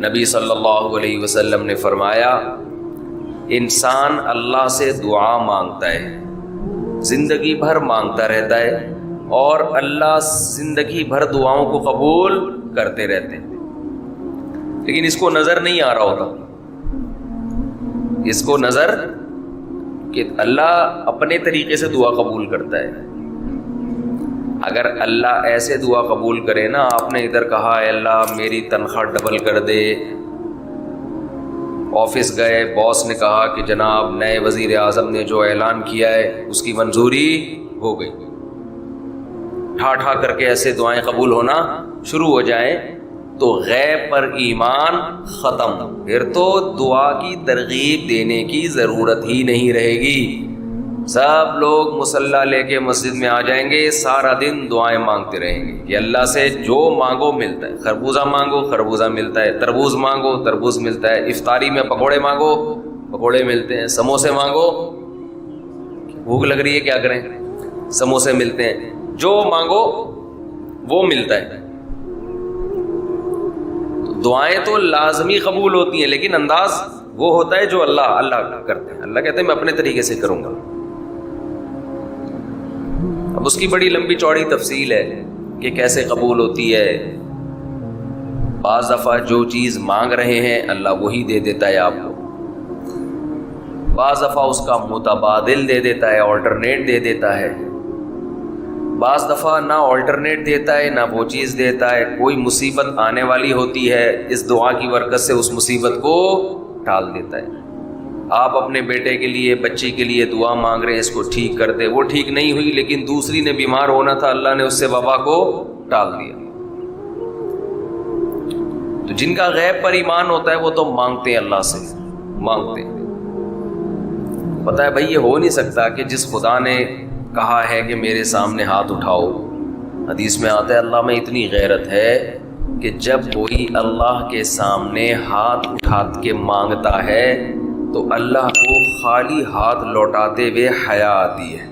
نبی صلی اللہ علیہ وسلم نے فرمایا انسان اللہ سے دعا مانگتا ہے، زندگی بھر مانگتا رہتا ہے، اور اللہ زندگی بھر دعاؤں کو قبول کرتے رہتے ہیں، لیکن اس کو نظر نہیں آ رہا ہوتا، اس کو نظر کہ اللہ اپنے طریقے سے دعا قبول کرتا ہے۔ اگر اللہ ایسے دعا قبول کرے نا، آپ نے ادھر کہا اے اللہ میری تنخواہ ڈبل کر دے، آفس گئے باس نے کہا کہ جناب نئے وزیر اعظم نے جو اعلان کیا ہے اس کی منظوری ہو گئی، ٹھا ٹھا کر کے ایسے دعائیں قبول ہونا شروع ہو جائیں تو غیب پر ایمان ختم، پھر تو دعا کی ترغیب دینے کی ضرورت ہی نہیں رہے گی۔ سب لوگ مصلی لے کے مسجد میں آ جائیں گے، سارا دن دعائیں مانگتے رہیں گے کہ اللہ سے جو مانگو ملتا ہے، خربوزہ مانگو خربوزہ ملتا ہے، تربوز مانگو تربوز ملتا ہے، افطاری میں پکوڑے مانگو پکوڑے ملتے ہیں، سموسے مانگو بھوک لگ رہی ہے کیا کریں سموسے ملتے ہیں، جو مانگو وہ ملتا ہے۔ دعائیں تو لازمی قبول ہوتی ہیں، لیکن انداز وہ ہوتا ہے جو اللہ کرتے ہیں۔ اللہ کہتے ہیں میں اپنے طریقے سے کروں گا۔ اب اس کی بڑی لمبی چوڑی تفصیل ہے کہ کیسے قبول ہوتی ہے۔ بعض دفعہ جو چیز مانگ رہے ہیں اللہ وہی دے دیتا ہے آپ کو، بعض دفعہ اس کا متبادل دے دیتا ہے، آلٹرنیٹ دے دیتا ہے، بعض دفعہ نہ آلٹرنیٹ دیتا ہے نہ وہ چیز دیتا ہے۔ کوئی مصیبت آنے والی ہوتی ہے، اس دعا کی برکت سے اس مصیبت کو ٹال دیتا ہے۔ آپ اپنے بیٹے کے لیے بچی کے لیے دعا مانگ رہے ہیں اس کو ٹھیک کر دے، وہ ٹھیک نہیں ہوئی لیکن دوسری نے بیمار ہونا تھا، اللہ نے اس سے وبا کو ٹال دیا۔ تو جن کا غیب پر ایمان ہوتا ہے وہ تو مانگتے ہیں، اللہ سے مانگتے ہیں۔ پتہ ہے بھائی یہ ہو نہیں سکتا کہ جس خدا نے کہا ہے کہ میرے سامنے ہاتھ اٹھاؤ، حدیث میں آتا ہے اللہ میں اتنی غیرت ہے کہ جب کوئی اللہ کے سامنے ہاتھ اٹھا کے مانگتا ہے تو اللہ کو خالی ہاتھ لوٹاتے ہوئے حیا آتی ہے۔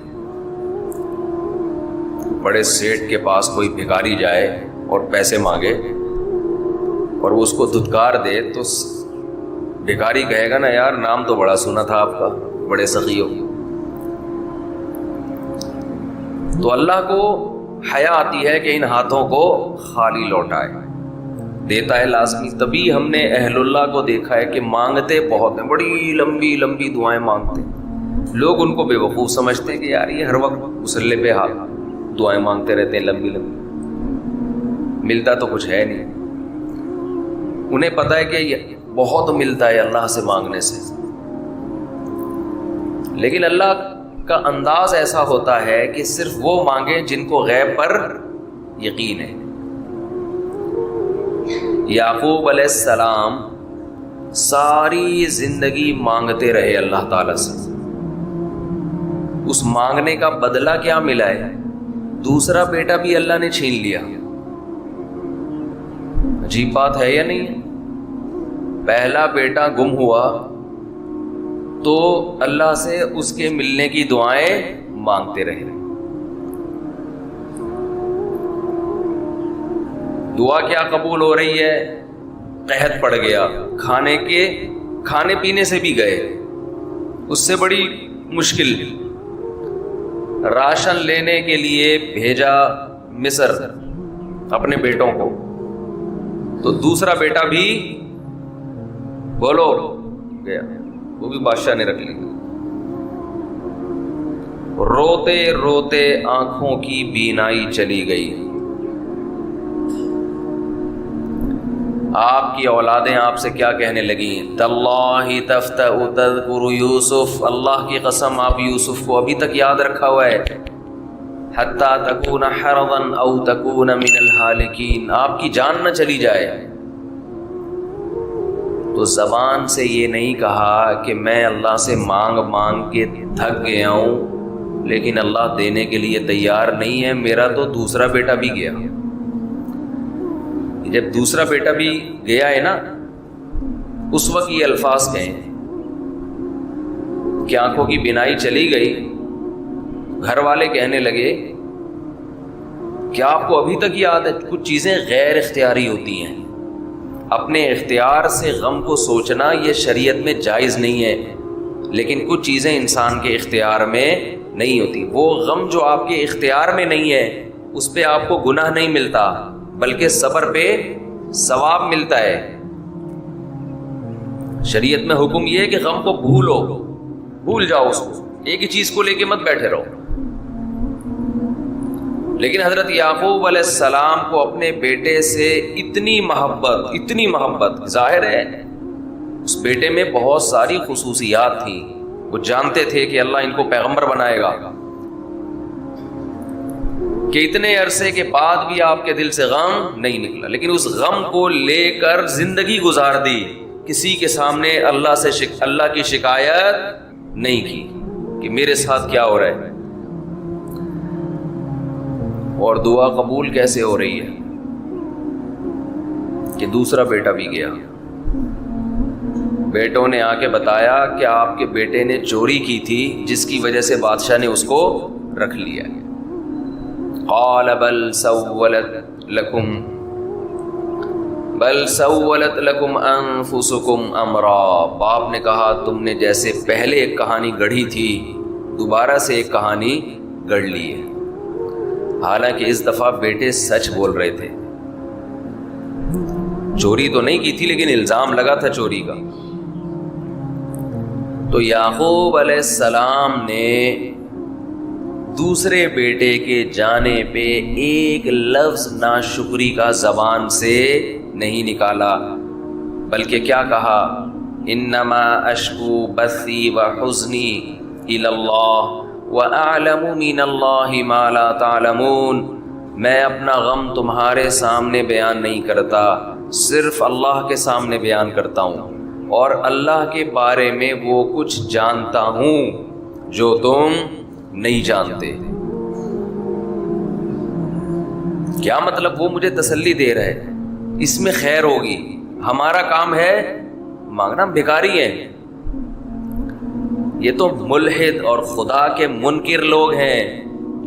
بڑے سیٹ کے پاس کوئی بھکاری جائے اور پیسے مانگے اور وہ اس کو دھتکار دے تو بھکاری کہے گا نا یار نام تو بڑا سنا تھا آپ کا، بڑے سخی ہو۔ تو اللہ کو حیا آتی ہے کہ ان ہاتھوں کو خالی لوٹائے، دیتا ہے لازمی۔ تبھی ہم نے اہل اللہ کو دیکھا ہے کہ مانگتے بہت ہیں، بڑی لمبی لمبی دعائیں مانگتے ہیں۔ لوگ ان کو بے وقوف سمجھتے ہیں کہ یار یہ ہر وقت مصلی پہ ہاتھ دعائیں مانگتے رہتے ہیں لمبی لمبی، ملتا تو کچھ ہے نہیں۔ انہیں پتہ ہے کہ یہ بہت ملتا ہے اللہ سے مانگنے سے، لیکن اللہ کا انداز ایسا ہوتا ہے کہ صرف وہ مانگے جن کو غیب پر یقین ہے۔ یعقوب علیہ السلام ساری زندگی مانگتے رہے اللہ تعالیٰ سے، اس مانگنے کا بدلہ کیا ملا ہے؟ دوسرا بیٹا بھی اللہ نے چھین لیا۔ عجیب بات ہے یا نہیں؟ پہلا بیٹا گم ہوا تو اللہ سے اس کے ملنے کی دعائیں مانگتے رہے۔ دعا کیا قبول ہو رہی ہے؟ قحط پڑ گیا، کھانے پینے سے بھی گئے، اس سے بڑی مشکل، راشن لینے کے لیے بھیجا مصر اپنے بیٹوں کو، تو دوسرا بیٹا بھی بولو گیا، وہ بھی بادشاہ نے رکھ لی۔ روتے روتے آنکھوں کی بینائی چلی گئی۔ آپ کی اولادیں آپ سے کیا کہنے لگیں؟ تاللہ تفتأ تذکر یوسف، اللہ کی قسم آپ یوسف کو ابھی تک یاد رکھا ہوا ہے۔ حتی تکون حرضا او تکون من الہالکین، آپ کی جان نہ چلی جائے۔ تو زبان سے یہ نہیں کہا کہ میں اللہ سے مانگ مانگ کے تھک گیا ہوں لیکن اللہ دینے کے لیے تیار نہیں ہے، میرا تو دوسرا بیٹا بھی گیا۔ جب دوسرا بیٹا بھی گیا ہے نا، اس وقت یہ الفاظ کہیں کہ آنکھوں کی بینائی چلی گئی۔ گھر والے کہنے لگے کیا آپ کو ابھی تک یاد ہے؟ کچھ چیزیں غیر اختیاری ہوتی ہیں، اپنے اختیار سے غم کو سوچنا یہ شریعت میں جائز نہیں ہے، لیکن کچھ چیزیں انسان کے اختیار میں نہیں ہوتی۔ وہ غم جو آپ کے اختیار میں نہیں ہے اس پہ آپ کو گناہ نہیں ملتا، بلکہ صبر پہ ثواب ملتا ہے۔ شریعت میں حکم یہ ہے کہ غم کو بھول جاؤ، اس کو ایک ہی چیز کو لے کے مت بیٹھے رہو۔ لیکن حضرت یعقوب علیہ السلام کو اپنے بیٹے سے اتنی محبت ظاہر ہے اس بیٹے میں بہت ساری خصوصیات تھیں، وہ جانتے تھے کہ اللہ ان کو پیغمبر بنائے گا، کہ اتنے عرصے کے بعد بھی آپ کے دل سے غم نہیں نکلا، لیکن اس غم کو لے کر زندگی گزار دی، کسی کے سامنے اللہ کی شکایت نہیں کی کہ میرے ساتھ کیا ہو رہا ہے۔ اور دعا قبول کیسے ہو رہی ہے کہ دوسرا بیٹا بھی گیا، بیٹوں نے آ کے بتایا کہ آپ کے بیٹے نے چوری کی تھی جس کی وجہ سے بادشاہ نے اس کو رکھ لیا۔ قال بل سولت لکم انفسکم امرا، باپ نے کہا تم نے جیسے پہلے ایک کہانی گڑھی تھی دوبارہ سے ایک کہانی گڑھ لی ہے۔ حالانکہ اس دفعہ بیٹے سچ بول رہے تھے، چوری تو نہیں کی تھی لیکن الزام لگا تھا چوری کا۔ تو یعقوب علیہ السلام نے دوسرے بیٹے کے جانے پہ ایک لفظ ناشکری کا زبان سے نہیں نکالا، بلکہ کیا کہا؟ انما اشکو بثی وحزنی الی اللہ وَأَعْلَمُ مِنَ اللَّهِ مَا لَا تَعْلَمُونَ، میں اپنا غم تمہارے سامنے بیان نہیں کرتا، صرف اللہ کے سامنے بیان کرتا ہوں، اور اللہ کے بارے میں وہ کچھ جانتا ہوں جو تم نہیں جانتے۔ کیا مطلب؟ وہ مجھے تسلی دے رہے، اس میں خیر ہوگی، ہمارا کام ہے مانگنا، بھکاری ہیں یہ تو ملحد اور خدا کے منکر لوگ ہیں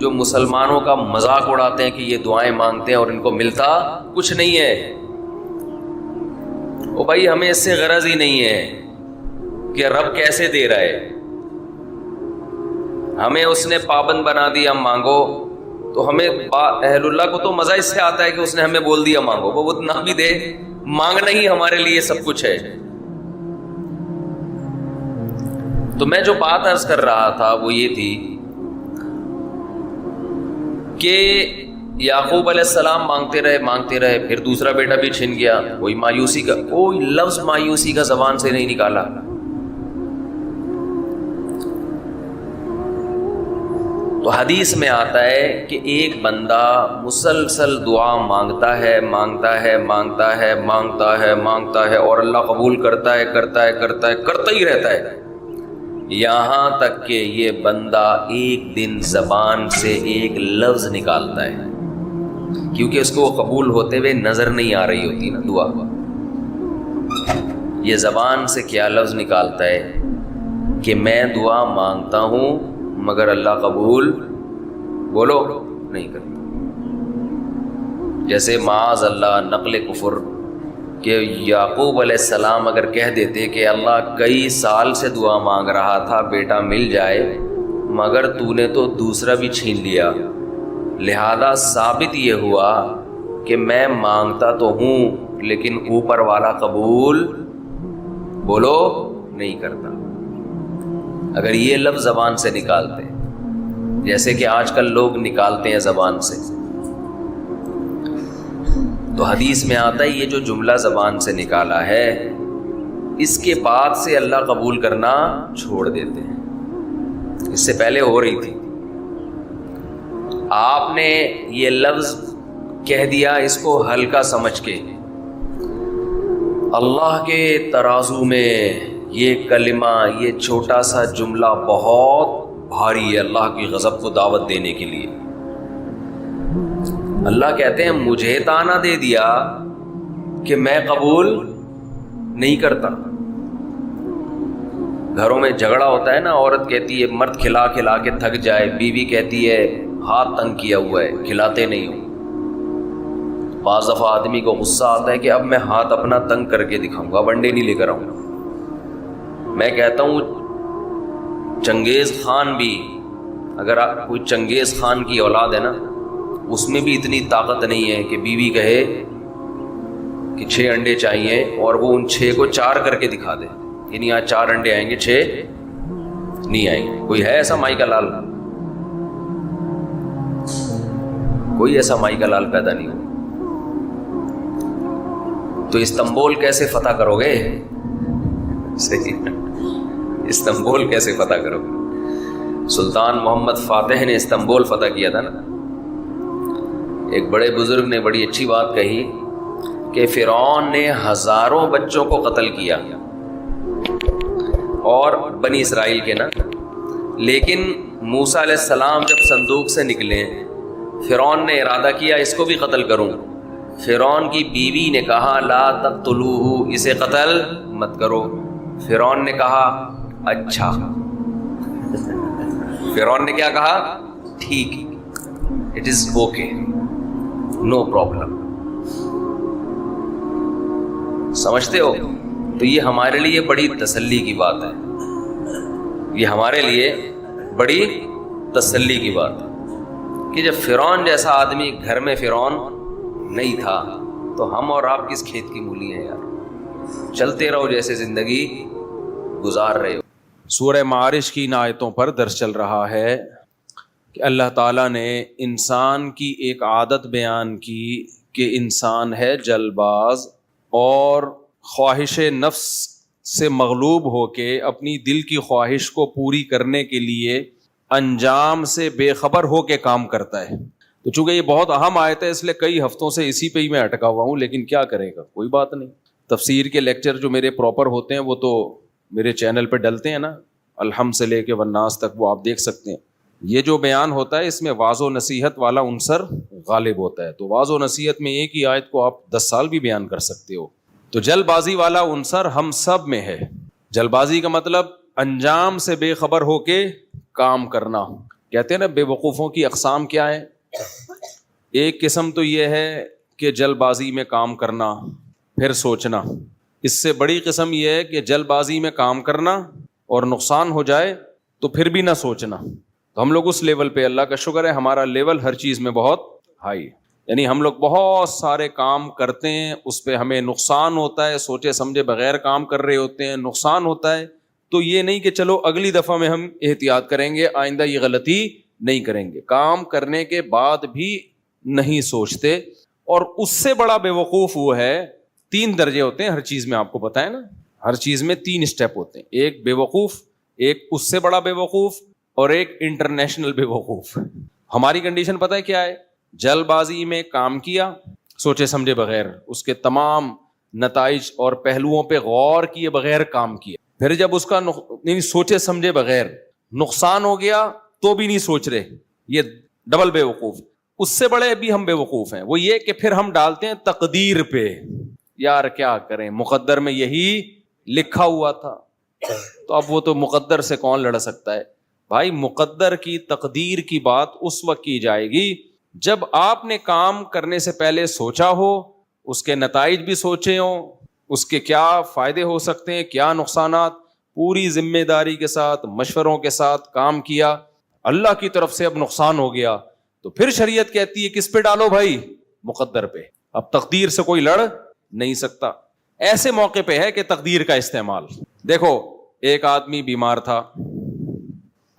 جو مسلمانوں کا مذاق اڑاتے ہیں کہ یہ دعائیں مانگتے ہیں اور ان کو ملتا کچھ نہیں ہے۔ او بھائی ہمیں اس سے غرض ہی نہیں ہے کہ رب کیسے دے رہا ہے، ہمیں اس نے پابند بنا دیا مانگو، تو ہمیں اہل اللہ کو تو مزہ اس سے آتا ہے کہ اس نے ہمیں بول دیا مانگو، وہ اتنا بھی دے، مانگنا ہی ہمارے لیے سب کچھ ہے۔ تو میں جو بات عرض کر رہا تھا وہ یہ تھی کہ یعقوب علیہ السلام مانگتے رہے، پھر دوسرا بیٹا بھی چھن گیا، کوئی مایوسی کا کوئی لفظ مایوسی کا زبان سے نہیں نکالا۔ تو حدیث میں آتا ہے کہ ایک بندہ مسلسل دعا مانگتا ہے اور اللہ قبول کرتا ہی رہتا ہے، یہاں تک کہ یہ بندہ ایک دن زبان سے ایک لفظ نکالتا ہے، کیونکہ اس کو وہ قبول ہوتے ہوئے نظر نہیں آ رہی ہوتی نا دعا، یہ زبان سے کیا لفظ نکالتا ہے کہ میں دعا مانگتا ہوں مگر اللہ قبول بولو نہیں کرتا۔ جیسے معاذ اللہ نقل کفر کہ یعقوب علیہ السلام اگر کہہ دیتے کہ اللہ کئی سال سے دعا مانگ رہا تھا بیٹا مل جائے، مگر تو نے تو دوسرا بھی چھین لیا، لہذا ثابت یہ ہوا کہ میں مانگتا تو ہوں لیکن اوپر والا قبول بولو نہیں کرتا۔ اگر یہ لفظ زبان سے نکالتے جیسے کہ آج کل لوگ نکالتے ہیں زبان سے، تو حدیث میں آتا ہے یہ جو جملہ زبان سے نکالا ہے اس کے بعد سے اللہ قبول کرنا چھوڑ دیتے ہیں، اس سے پہلے ہو رہی تھی، آپ نے یہ لفظ کہہ دیا اس کو ہلکا سمجھ کے، اللہ کے ترازو میں یہ کلمہ یہ چھوٹا سا جملہ بہت بھاری ہے اللہ کی غضب کو دعوت دینے کے لیے۔ اللہ کہتے ہیں مجھے تانا دے دیا کہ میں قبول نہیں کرتا۔ گھروں میں جھگڑا ہوتا ہے نا، عورت کہتی ہے مرد کھلا کھلا کے تھک جائے، بیوی کہتی ہے ہاتھ تنگ کیا ہوا ہے کھلاتے نہیں ہو، بعض دفعہ آدمی کو غصہ آتا ہے کہ اب میں ہاتھ اپنا تنگ کر کے دکھاؤں گا، اب انڈے نہیں لے کر آؤں گا۔ میں کہتا ہوں چنگیز خان بھی، اگر آپ کوئی چنگیز خان کی اولاد ہے نا، اس میں بھی اتنی طاقت نہیں ہے کہ بیوی کہے کہ 6 انڈے چاہیے اور وہ ان 6 کو 4 کر کے دکھا دے، یعنی آج 4 انڈے آئیں گے 6 نہیں آئیں گے۔ کوئی ہے ایسا مائی کا لال؟ کوئی ایسا مائی کا لال پیدا نہیں ہو۔ تو استنبول کیسے فتح کرو گے؟ صحیح، استنبول کیسے فتح کرو گے؟ سلطان محمد فاتح نے استنبول فتح کیا تھا نا۔ ایک بڑے بزرگ نے بڑی اچھی بات کہی کہ فرعون نے ہزاروں بچوں کو قتل کیا، اور بنی اسرائیل کے نا، لیکن موسیٰ علیہ السلام جب صندوق سے نکلے، فرعون نے ارادہ کیا اس کو بھی قتل کروں۔ فرعون کی بیوی نے کہا لا تقتلوہ، اسے قتل مت کرو۔ فرعون نے کہا اچھا، فرعون نے کیا کہا؟ ٹھیک، it is okay, no problem. سمجھتے ہو؟ تو یہ ہمارے لیے بڑی تسلی کی بات ہے، یہ ہمارے لیے بڑی تسلی کی بات ہے کہ جب فرعون جیسا آدمی گھر میں فرعون نہیں تھا تو ہم اور آپ کس کھیت کی مولی ہیں یار؟ چلتے رہو جیسے زندگی گزار رہے ہو۔ سورہ معارج کی ان آیتوں پر درس چل رہا ہے کہ اللہ تعالیٰ نے انسان کی ایک عادت بیان کی کہ انسان ہے جلد باز، اور خواہش نفس سے مغلوب ہو کے اپنی دل کی خواہش کو پوری کرنے کے لیے انجام سے بے خبر ہو کے کام کرتا ہے۔ تو چونکہ یہ بہت اہم آیت ہے، اس لیے کئی ہفتوں سے اسی پہ ہی میں اٹکا ہوا ہوں، لیکن کیا کرے گا، کوئی بات نہیں۔ تفسیر کے لیکچر جو میرے پراپر ہوتے ہیں وہ تو میرے چینل پہ ڈلتے ہیں نا، الحمد سے لے کے والناس تک، وہ آپ دیکھ سکتے ہیں۔ یہ جو بیان ہوتا ہے اس میں واعظ و نصیحت والا عنصر غالب ہوتا ہے، تو واعظ و نصیحت میں ایک ہی آیت کو آپ 10 سال بھی بیان کر سکتے ہو۔ تو جلد بازی والا عنصر ہم سب میں ہے۔ جلد بازی کا مطلب انجام سے بے خبر ہو کے کام کرنا۔ کہتے ہیں نا بے وقوفوں کی اقسام کیا ہے؟ ایک قسم تو یہ ہے کہ جلد بازی میں کام کرنا پھر سوچنا، اس سے بڑی قسم یہ ہے کہ جلد بازی میں کام کرنا اور نقصان ہو جائے تو پھر بھی نہ سوچنا۔ تو ہم لوگ اس لیول پہ، اللہ کا شکر ہے ہمارا لیول ہر چیز میں بہت ہائی، یعنی ہم لوگ بہت سارے کام کرتے ہیں، اس پہ ہمیں نقصان ہوتا ہے، سوچے سمجھے بغیر کام کر رہے ہوتے ہیں، نقصان ہوتا ہے، تو یہ نہیں کہ چلو اگلی دفعہ میں ہم احتیاط کریں گے، آئندہ یہ غلطی نہیں کریں گے، کام کرنے کے بعد بھی نہیں سوچتے۔ اور اس سے بڑا بے وقوف وہ ہے، 3 درجے ہوتے ہیں ہر چیز میں، آپ کو پتہ ہے نا، ہر چیز میں 3 اسٹیپ ہوتے ہیں، ایک بے وقوف، ایک اس سے بڑا بے وقوف، اور ایک انٹرنیشنل بے وقوف۔ ہماری کنڈیشن پتہ ہے کیا ہے؟ جلد بازی میں کام کیا سوچے سمجھے بغیر، اس کے تمام نتائج اور پہلوؤں پہ غور کیے بغیر کام کیا، پھر جب اس کا نہیں سوچے سمجھے بغیر نقصان ہو گیا تو بھی نہیں سوچ رہے، یہ ڈبل بے وقوف۔ اس سے بڑے بھی ہم بے وقوف ہیں، وہ یہ کہ پھر ہم ڈالتے ہیں تقدیر پہ، یار کیا کریں، مقدر میں یہی لکھا ہوا تھا، تو اب وہ تو مقدر سے کون لڑ سکتا ہے؟ بھائی مقدر کی تقدیر کی بات اس وقت کی جائے گی جب آپ نے کام کرنے سے پہلے سوچا ہو، اس کے نتائج بھی سوچے ہوں، اس کے کیا فائدے ہو سکتے ہیں، کیا نقصانات، پوری ذمہ داری کے ساتھ مشوروں کے ساتھ کام کیا، اللہ کی طرف سے اب نقصان ہو گیا تو پھر شریعت کہتی ہے کس پہ ڈالو بھائی؟ مقدر پہ۔ اب تقدیر سے کوئی لڑ نہیں سکتا۔ ایسے موقع پہ ہے کہ تقدیر کا استعمال، دیکھو ایک آدمی بیمار تھا،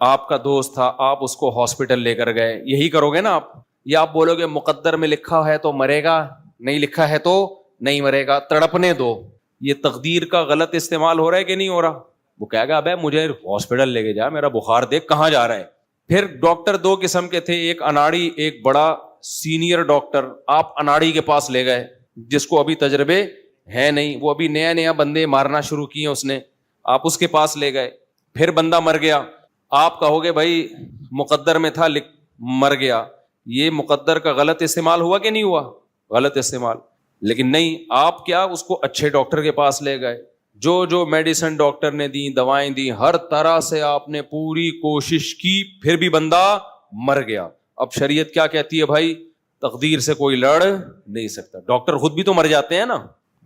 آپ کا دوست تھا، آپ اس کو ہاسپٹل لے کر گئے، یہی کرو گے نا آپ؟ یا آپ بولو گے مقدر میں لکھا ہے تو مرے گا، نہیں لکھا ہے تو نہیں مرے گا، تڑپنے دو؟ یہ تقدیر کا غلط استعمال ہو رہا ہے کہ نہیں ہو رہا؟ وہ کہے گا ابے مجھے ہاسپٹل لے کے جا، میرا بخار دیکھ کہاں جا رہا ہے۔ پھر ڈاکٹر 2 قسم کے تھے، ایک اناڑی، ایک بڑا سینئر ڈاکٹر، آپ اناڑی کے پاس لے گئے جس کو ابھی تجربے ہے نہیں، وہ ابھی نیا بندے مارنا شروع کیے اس نے، آپ اس کے پاس لے گئے، پھر بندہ مر گیا، آپ کہو گے بھائی مقدر میں تھا مر گیا، یہ مقدر کا غلط استعمال ہوا کہ نہیں ہوا؟ غلط استعمال۔ لیکن نہیں، آپ کیا اس کو اچھے ڈاکٹر کے پاس لے گئے، جو میڈیسن ڈاکٹر نے دی، دوائیں دی، ہر طرح سے آپ نے پوری کوشش کی، پھر بھی بندہ مر گیا۔ اب شریعت کیا کہتی ہے بھائی؟ تقدیر سے کوئی لڑ نہیں سکتا. ڈاکٹر خود بھی تو مر جاتے ہیں نا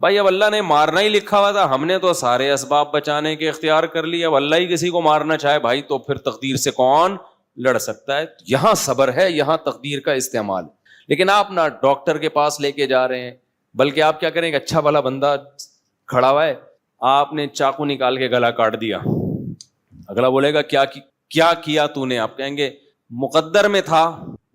بھائی. اب اللہ نے مارنا ہی لکھا ہوا تھا, ہم نے تو سارے اسباب بچانے کے اختیار کر لیے, اب اللہ ہی کسی کو مارنا چاہے بھائی تو پھر تقدیر سے کون لڑ سکتا ہے؟ یہاں صبر ہے, یہاں تقدیر کا استعمال. لیکن آپ نہ ڈاکٹر کے پاس لے کے جا رہے ہیں, بلکہ آپ کیا کریں گے, اچھا والا بندہ کھڑا ہوا ہے, آپ نے چاقو نکال کے گلا کاٹ دیا, اگلا بولے گا کیا کیا تو نے؟ آپ کہیں گے مقدر میں تھا,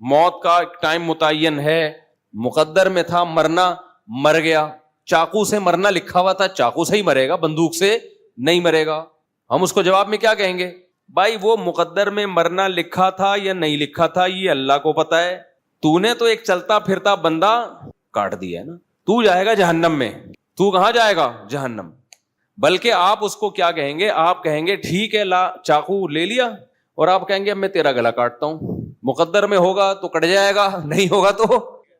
موت کا ایک ٹائم متعین ہے, مقدر میں تھا, مرنا مر گیا. چاقو سے مرنا لکھا ہوا تھا, چاقو سے ہی مرے گا, بندوق سے نہیں مرے گا. ہم اس کو جواب میں کیا کہیں گے؟ بھائی وہ مقدر میں مرنا لکھا تھا یا نہیں لکھا تھا یہ اللہ کو پتا ہے, تو نے تو ایک چلتا پھرتا بندہ کاٹ دیا ہے نا, تو جائے گا جہنم میں. تو کہاں جائے گا؟ جہنم. بلکہ آپ اس کو کیا کہیں گے؟ آپ کہیں گے ٹھیک ہے, لا چاقو لے لیا, اور آپ کہیں گے اب میں تیرا گلا کاٹتا ہوں. مقدر میں ہوگا تو کٹ جائے گا, نہیں ہوگا تو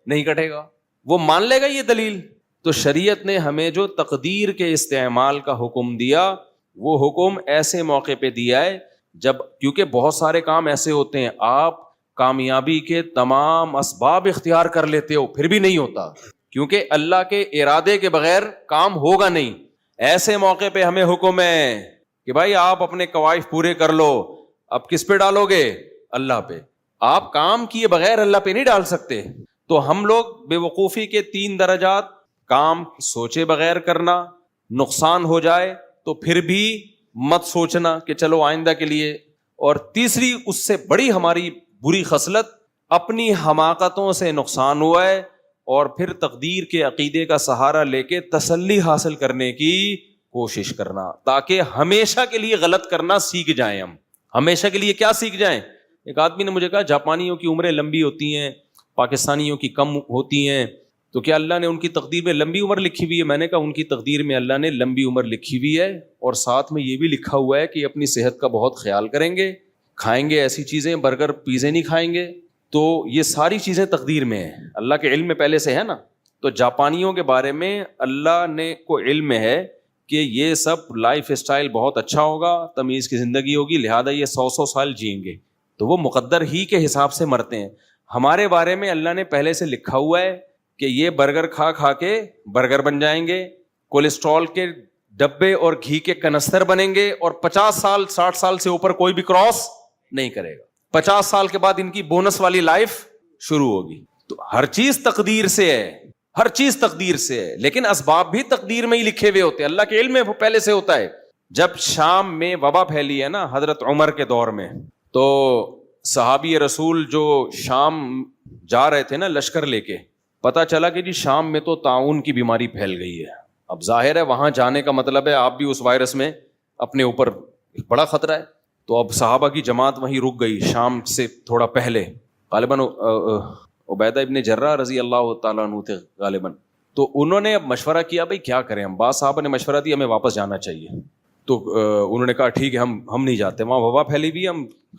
نہیں کٹے گا. وہ مان لے گا یہ دلیل؟ تو شریعت نے ہمیں جو تقدیر کے استعمال کا حکم دیا, وہ حکم ایسے موقع پہ دیا ہے جب, کیونکہ بہت سارے کام ایسے ہوتے ہیں آپ کامیابی کے تمام اسباب اختیار کر لیتے ہو پھر بھی نہیں ہوتا, کیونکہ اللہ کے ارادے کے بغیر کام ہوگا نہیں. ایسے موقع پہ ہمیں حکم ہے کہ بھائی آپ اپنے قوائف پورے کر لو. اب کس پہ ڈالو گے؟ اللہ پہ. آپ کام کیے بغیر اللہ پہ نہیں ڈال سکتے. تو ہم لوگ بے وقوفی کے 3 درجات: کام سوچے بغیر کرنا, نقصان ہو جائے تو پھر بھی مت سوچنا کہ چلو آئندہ کے لیے, اور تیسری اس سے بڑی ہماری بری خصلت, اپنی حماقتوں سے نقصان ہوا ہے اور پھر تقدیر کے عقیدے کا سہارا لے کے تسلی حاصل کرنے کی کوشش کرنا, تاکہ ہمیشہ کے لیے غلط کرنا سیکھ جائیں. ہم ہمیشہ کے لیے کیا سیکھ جائیں؟ ایک آدمی نے مجھے کہا جاپانیوں کی عمریں لمبی ہوتی ہیں, پاکستانیوں کی کم ہوتی ہیں, تو کیا اللہ نے ان کی تقدیر میں لمبی عمر لکھی ہوئی ہے؟ میں نے کہا ان کی تقدیر میں اللہ نے لمبی عمر لکھی ہوئی ہے, اور ساتھ میں یہ بھی لکھا ہوا ہے کہ اپنی صحت کا بہت خیال کریں گے, کھائیں گے ایسی چیزیں, برگر پیزے نہیں کھائیں گے. تو یہ ساری چیزیں تقدیر میں ہیں, اللہ کے علم میں پہلے سے ہے نا. تو جاپانیوں کے بارے میں اللہ نے کو علم ہے کہ یہ سب لائف اسٹائل بہت اچھا ہوگا, تمیز کی زندگی ہوگی, لہذا یہ 100 سال جئیں گے, تو وہ مقدر ہی کے حساب سے مرتے ہیں. ہمارے بارے میں اللہ نے پہلے سے لکھا ہوا ہے کہ یہ برگر کھا کھا کے برگر بن جائیں گے, کولیسٹرول کے ڈبے اور گھی کے کنستر بنیں گے, اور 50 سال 60 سال سے اوپر کوئی بھی کراس نہیں کرے گا. 50 سال کے بعد ان کی بونس والی لائف شروع ہوگی. تو ہر چیز تقدیر سے ہے, ہر چیز تقدیر سے ہے, لیکن اسباب بھی تقدیر میں ہی لکھے ہوئے ہوتے ہیں, اللہ کے علم میں پہلے سے ہوتا ہے. جب شام میں وبا پھیلی ہے نا حضرت عمر کے دور میں, تو صحابی رسول جو شام جا رہے تھے نا لشکر لے کے, پتا چلا کہ جی شام میں تو طاعون کی بیماری پھیل گئی ہے. اب ظاہر ہے وہاں جانے کا مطلب ہے آپ بھی اس وائرس میں اپنے اوپر بڑا خطرہ ہے. تو اب صحابہ کی جماعت وہیں رک گئی شام سے تھوڑا پہلے, غالباً عبیدہ ابن جرہ رضی اللہ تعالیٰ عنہ تھے غالباً. تو انہوں نے اب مشورہ کیا بھائی کیا کریں ہم, بعض صحابہ نے مشورہ دیا ہمیں واپس جانا چاہیے. تو انہوں نے کہا ٹھیک ہے ہم نہیں جاتے, وہاں وبا پھیلی بھی,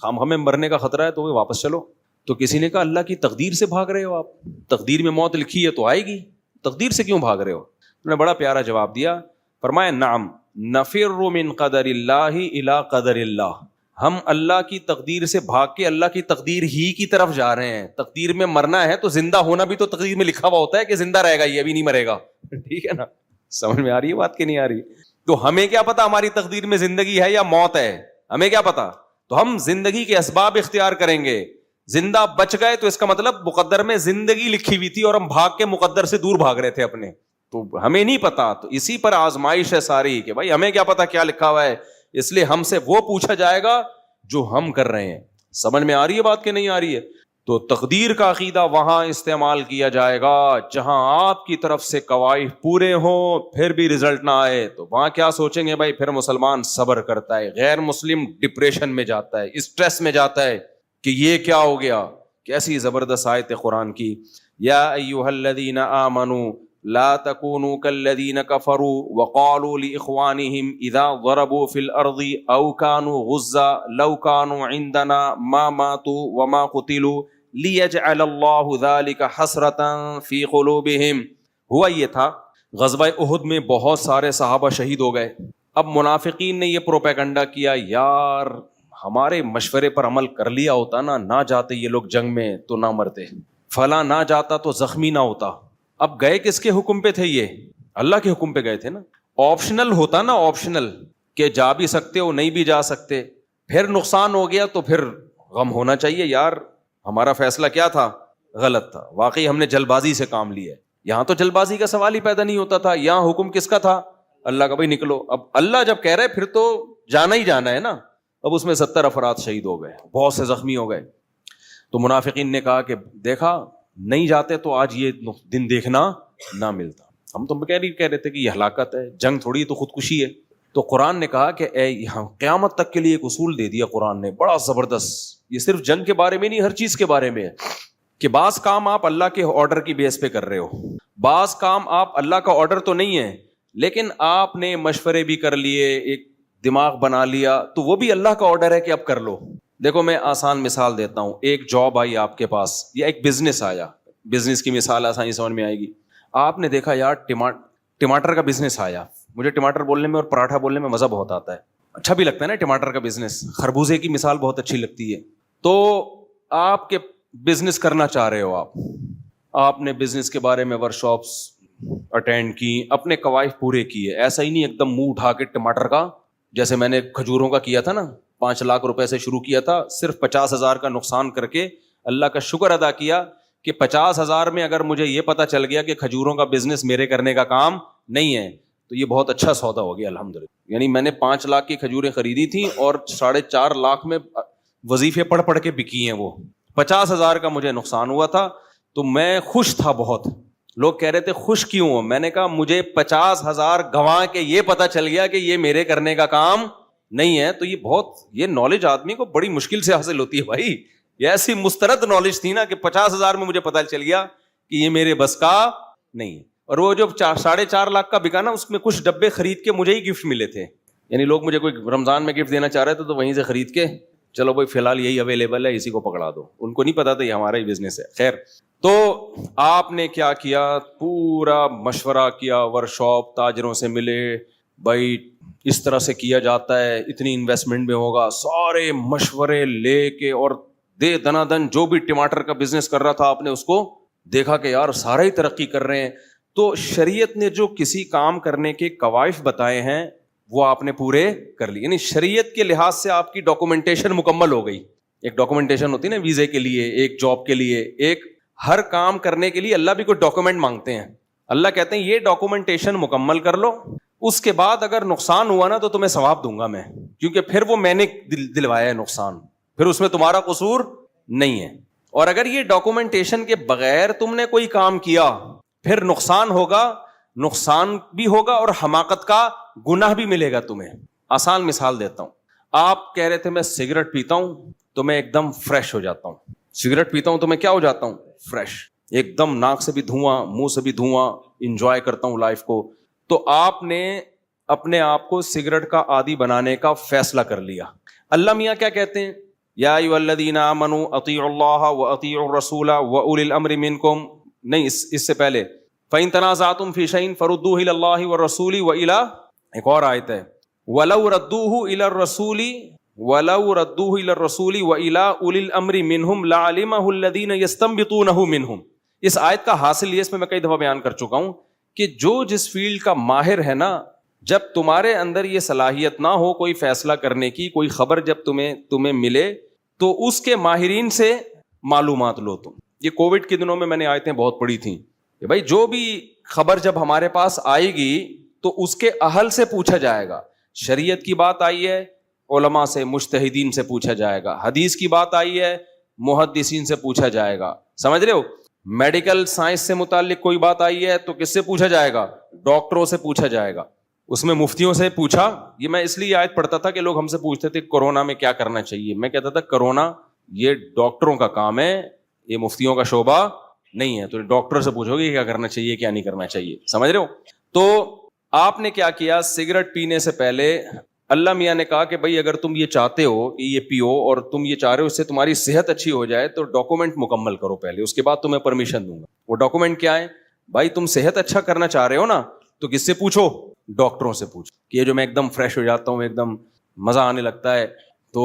ہمیں مرنے کا خطرہ ہے, تو واپس چلو. تو کسی نے کہا اللہ کی تقدیر سے بھاگ رہے ہو آپ, تقدیر میں موت لکھی ہے تو آئے گی, تقدیر سے کیوں بھاگ رہے ہو؟ انہوں نے بڑا پیارا جواب دیا, فرمایا نعم نفر من قدر اللہ الی قدر اللہ, ہم اللہ کی تقدیر سے بھاگ کے اللہ کی تقدیر ہی کی طرف جا رہے ہیں. تقدیر میں مرنا ہے تو زندہ ہونا بھی تو تقدیر میں لکھا ہوا ہوتا ہے کہ زندہ رہے گا, یہ ابھی نہیں مرے گا. ٹھیک ہے نا, سمجھ میں آ رہی ہے بات کہ نہیں آ رہی؟ تو ہمیں کیا پتا ہماری تقدیر میں زندگی ہے یا موت ہے, ہمیں کیا پتا؟ تو ہم زندگی کے اسباب اختیار کریں گے. زندہ بچ گئے تو اس کا مطلب مقدر میں زندگی لکھی ہوئی تھی اور ہم بھاگ کے مقدر سے دور بھاگ رہے تھے اپنے, تو ہمیں نہیں پتا. تو اسی پر آزمائش ہے ساری کہ بھائی ہمیں کیا پتا کیا لکھا ہوا ہے, اس لیے ہم سے وہ پوچھا جائے گا جو ہم کر رہے ہیں. سمجھ میں آ رہی ہے بات کہ نہیں آ رہی ہے؟ تو تقدیر کا عقیدہ وہاں استعمال کیا جائے گا جہاں آپ کی طرف سے قواعد پورے ہوں پھر بھی رزلٹ نہ آئے. تو وہاں کیا سوچیں گے بھائی, پھر مسلمان صبر کرتا ہے, غیر مسلم ڈپریشن میں جاتا ہے, اسٹریس میں جاتا ہے کہ یہ کیا ہو گیا. کیسی زبردست آیت قرآن کی, یا ایھا الذین آمنوا لا تکونوا کالذین کفروا وقالوا لاخوانہم اذا ضربوا فی الارض او کانوا غزا لو کانوا عندنا ما ماتوا وما قتلوا لیجعل اللہ ذلک حسرۃ فی قلوبہم. ہوا یہ تھا غزوہ احد میں بہت سارے صحابہ شہید ہو گئے. اب منافقین نے یہ پروپیگنڈا کیا, یار ہمارے مشورے پر عمل کر لیا ہوتا نا, نہ جاتے یہ لوگ جنگ میں تو نہ مرتے. فلاں نہ جاتا تو زخمی نہ ہوتا. اب گئے کس کے حکم پہ تھے؟ یہ اللہ کے حکم پہ گئے تھے نا. آپشنل ہوتا نا، آپشنل کہ جا بھی سکتے ہو نہیں بھی جا سکتے، پھر نقصان ہو گیا تو پھر غم ہونا چاہیے، یار ہمارا فیصلہ کیا تھا؟ غلط تھا، واقعی ہم نے جلد بازی سے کام لیا ہے. یہاں تو جلد بازی کا سوال ہی پیدا نہیں ہوتا تھا، یہاں حکم کس کا تھا؟ اللہ کا. بھائی نکلو. اب اللہ جب کہہ رہے پھر تو جانا ہی جانا ہے نا. اب اس میں 70 افراد شہید ہو گئے، بہت سے زخمی ہو گئے. تو منافقین نے کہا کہ دیکھا نہیں جاتے تو آج یہ دن دیکھنا نہ ملتا. ہم تو کہہ رہے تھے کہ یہ ہلاکت ہے، جنگ تھوڑی تو خودکشی ہے. تو قرآن نے کہا کہ اے یہاں قیامت تک کے لیے ایک اصول دے دیا قرآن نے بڑا زبردست. یہ صرف جنگ کے بارے میں نہیں، ہر چیز کے بارے میں ہے کہ بعض کام آپ اللہ کے آرڈر کی بیس پہ کر رہے ہو، بعض کام آپ اللہ کا آرڈر تو نہیں ہے لیکن آپ نے مشورے بھی کر لیے، ایک دماغ بنا لیا، تو وہ بھی اللہ کا آرڈر ہے کہ اب کر لو. دیکھو میں آسان مثال دیتا ہوں. ایک جاب آئی آپ کے پاس یا ایک بزنس آیا، بزنس کی مثال آسانی سمجھ میں آئے گی. آپ نے دیکھا یار ٹماٹر کا بزنس آیا. مجھے ٹماٹر بولنے میں اور پراٹھا بولنے میں مزہ بہت آتا ہے، اچھا بھی لگتا ہے نا ٹماٹر کا بزنس. خربوزے کی مثال بہت اچھی لگتی ہے. تو آپ کے بزنس کرنا چاہ رہے ہو، آپ نے بزنس کے بارے میں ورکشاپس اٹینڈ کی، اپنے قواعد پورے کیے. ایسا ہی نہیں ایک دم منہ اٹھا کے ٹماٹر کا، جیسے میں نے کھجوروں کا کیا تھا نا، 5 لاکھ روپے سے شروع کیا تھا، صرف 50,000 کا نقصان کر کے اللہ کا شکر ادا کیا کہ 50,000 میں اگر مجھے یہ پتا چل گیا کہ کھجوروں کا بزنس میرے کرنے کا کام نہیں ہے تو یہ بہت اچھا سودا ہو گیا الحمدللہ. یعنی میں نے 5 لاکھ کی کھجوریں خریدی تھیں اور 4.5 لاکھ میں وظیفے پڑھ کے بکی ہیں. وہ 50,000 کا مجھے نقصان ہوا تھا تو میں خوش تھا بہت. لوگ کہہ رہے تھے خوش کیوں ہو؟ میں نے کہا مجھے 50,000 گنوا کے یہ پتا چل گیا کہ یہ میرے کرنے کا کام نہیں ہے. تو یہ نالج آدمی کو بڑی مشکل سے حاصل ہوتی ہے بھائی. یہ ایسی مسترد نالج تھی نا کہ 50,000 میں مجھے پتا چل گیا کہ یہ میرے بس کا نہیں ہے. اور وہ جو 4.5 لاکھ کا بکا نا، اس میں کچھ ڈبے خرید کے مجھے ہی گفٹ ملے تھے. یعنی لوگ مجھے کوئی رمضان میں گفٹ دینا چاہ رہے تھے تو وہیں سے خرید کے چلو بھائی فی الحال یہی اویلیبل ہے، اسی کو پکڑا دو. ان کو نہیں پتا تھا یہ ہمارا ہی بزنس ہے. خیر، تو آپ نے کیا کیا؟ پورا مشورہ کیا، ورکشاپ تاجروں سے ملے، بھائی اس طرح سے کیا جاتا ہے، اتنی انویسٹمنٹ میں ہوگا، سارے مشورے لے کے اور دے دنا دن جو بھی ٹماٹر کا بزنس کر رہا تھا آپ نے اس کو دیکھا کہ یار سارے ہی ترقی کر رہے ہیں. تو شریعت نے جو کسی کام کرنے کے قواعد بتائے ہیں وہ آپ نے پورے کر لی. یعنی شریعت کے لحاظ سے آپ کی ڈاکومنٹیشن مکمل ہو گئی. ایک ڈاکومنٹیشن ہوتی ہے نا ویزے کے لیے، ایک جاب کے لیے، ایک ہر کام کرنے کے لیے اللہ بھی کوئی ڈاکومنٹ مانگتے ہیں. اللہ کہتے ہیں یہ ڈاکومنٹیشن مکمل کر لو، اس کے بعد اگر نقصان ہوا نا تو تمہیں ثواب دوں گا میں، کیونکہ پھر وہ میں نے دلوایا ہے نقصان، پھر اس میں تمہارا قصور نہیں ہے. اور اگر یہ ڈاکومنٹیشن کے بغیر تم نے کوئی کام کیا پھر نقصان ہوگا، نقصان بھی ہوگا اور حماقت کا گناہ بھی ملے گا تمہیں. آسان مثال دیتا ہوں. آپ کہہ رہے تھے میں سگریٹ پیتا ہوں تو میں ایک دم فریش ہو جاتا ہوں. سگریٹ پیتا ہوں تو میں کیا ہو جاتا ہوں؟ فریش، ایک دم ناک سے بھی دھواں، منہ سے بھی دھواں، انجوائے کرتا ہوں لائف کو. تو آپ نے اپنے آپ کو سگریٹ کا عادی بنانے کا فیصلہ کر لیا. اللہ میاں کیا کہتے ہیں؟ یا ایھا الذین آمنوا اطیعوا اللہ واطیعوا الرسول واولی الامر منکم. نہیں، اس سے پہلے فَإِن تَنَازَعْتُمْ فِي شَيْءٍ فَرُدُّوهُ إِلَى اللَّهِ وَالرَّسُولِ وَإِلَى، ایک اور آیت ہے وَلَوْ رَدُّوهُ إِلَى الرَّسُولِ وَإِلَى أُولِي الْأَمْرِ مِنْهُمْ لَعَلِمَهُ الَّذِينَ يَسْتَنبِطُونَهُ مِنْهُم. اس آیت کا حاصل یہ، اس میں میں کئی دفعہ بیان کر چکا ہوں کہ جو جس فیلڈ کا ماہر ہے نا، جب تمہارے اندر یہ صلاحیت نہ ہو کوئی فیصلہ کرنے کی، کوئی خبر جب تمہیں ملے تو اس کے ماہرین سے معلومات لو. تم یہ کووڈ کے دنوں میں نے آیتیں بہت پڑھی تھیں کہ بھائی جو بھی خبر جب ہمارے پاس آئے گی تو اس کے اہل سے پوچھا جائے گا. شریعت کی بات آئی ہے، علماء سے، مجتہدین سے پوچھا جائے گا. حدیث کی بات آئی ہے، محدثین سے پوچھا جائے گا. سمجھ رہے ہو؟ میڈیکل سائنس سے متعلق کوئی بات آئی ہے تو کس سے پوچھا جائے گا؟ ڈاکٹروں سے پوچھا جائے گا. اس میں مفتیوں سے پوچھا. یہ میں اس لیے آیت پڑھتا تھا کہ لوگ ہم سے پوچھتے تھے کورونا میں کیا کرنا چاہیے. میں کہتا تھا کورونا یہ ڈاکٹروں کا کام ہے، یہ مفتیوں کا شعبہ نہیں ہے. تو ڈاکٹر سے پوچھو گے کیا کرنا چاہیے کیا نہیں کرنا چاہیے. سمجھ رہے ہو؟ تو آپ نے کیا کیا؟ سگریٹ پینے سے پہلے اللہ میاں نے کہا کہ بھائی اگر تم یہ چاہتے ہو کہ یہ پیو اور تم یہ چاہ رہے ہو اس سے تمہاری صحت اچھی ہو جائے تو ڈاکومنٹ مکمل کرو پہلے، اس کے بعد تمہیں پرمیشن دوں گا. وہ ڈاکومنٹ کیا ہے؟ بھائی تم صحت اچھا کرنا چاہ رہے ہو نا تو کس سے پوچھو؟ ڈاکٹروں سے پوچھو کہ یہ جو میں ایک دم فریش ہو جاتا ہوں، ایک دم مزہ آنے لگتا ہے، تو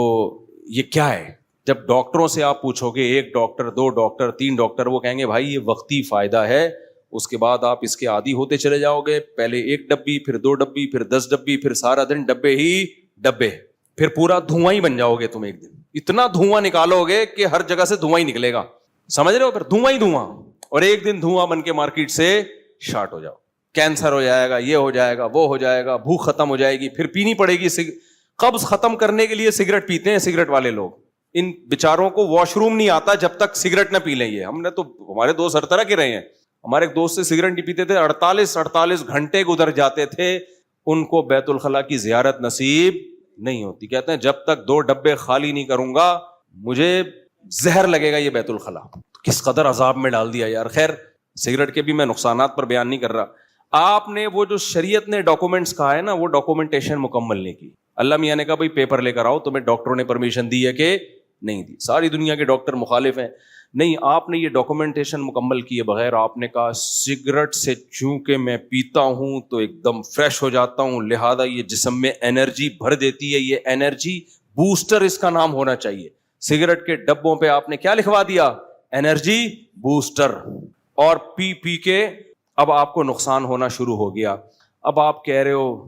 یہ کیا ہے؟ جب ڈاکٹروں سے آپ پوچھو گے 1 ڈاکٹر 2 ڈاکٹر 3 ڈاکٹر، وہ کہیں گے بھائی یہ وقتی فائدہ ہے، اس کے بعد آپ اس کے عادی ہوتے چلے جاؤ گے، پہلے 1 ڈبی پھر 2 ڈبی پھر 10 ڈبی پھر سارا دن ڈبے ہی ڈبے، پھر پورا دھواں ہی بن جاؤ گے تم ایک دن، اتنا دھواں نکالو گے کہ ہر جگہ سے دھواں ہی نکلے گا، سمجھ رہے ہو؟ پھر دھواں ہی دھواں، اور ایک دن دھواں بن کے مارکیٹ سے شارٹ ہو جاؤ، کینسر ہو جائے گا، یہ ہو جائے گا، وہ ہو جائے گا، بھوک ختم ہو جائے گی، پھر پینی پڑے گی قبض ختم کرنے کے لیے سگریٹ پیتے ہیں سگریٹ والے لوگ، ان بیچاروں کو واش روم نہیں آتا جب تک سگریٹ نہ پی لیں۔ یہ ہم نے تو، ہمارے دوست ہر طرح کے رہے ہیں، ہمارے ایک دوست سے سگریٹ نہیں پیتے تھے، 48 گھنٹے گزر جاتے تھے، ان کو بیت الخلاء کی زیارت نصیب نہیں ہوتی، کہتے ہیں جب تک 2 ڈبے خالی نہیں کروں گا مجھے زہر لگے گا یہ بیت الخلاء۔ کس قدر عذاب میں ڈال دیا یار۔ خیر، سگریٹ کے بھی میں نقصانات پر بیان نہیں کر رہا، آپ نے وہ جو شریعت نے ڈاکومنٹس کہا ہے نا، وہ ڈاکومنٹیشن مکمل نہیں کی۔ اللہ میاں نے کہا بھائی پیپر لے کر آؤ، تمہیں ڈاکٹروں نے پرمیشن دی ہے کہ نہیں دی؟ ساری دنیا کے ڈاکٹر مخالف ہیں، نہیں آپ نے یہ ڈاکومنٹیشن مکمل کیے بغیر آپ نے کہا سگریٹ سے چونکہ میں پیتا ہوں تو ایک دم فریش ہو جاتا ہوں، لہذا یہ جسم میں انرجی بھر دیتی ہے، یہ انرجی بوسٹر اس کا نام ہونا چاہیے۔ سگریٹ کے ڈبوں پہ آپ نے کیا لکھوا دیا؟ انرجی بوسٹر، اور پی پی کے اب آپ کو نقصان ہونا شروع ہو گیا۔ اب آپ کہہ رہے ہو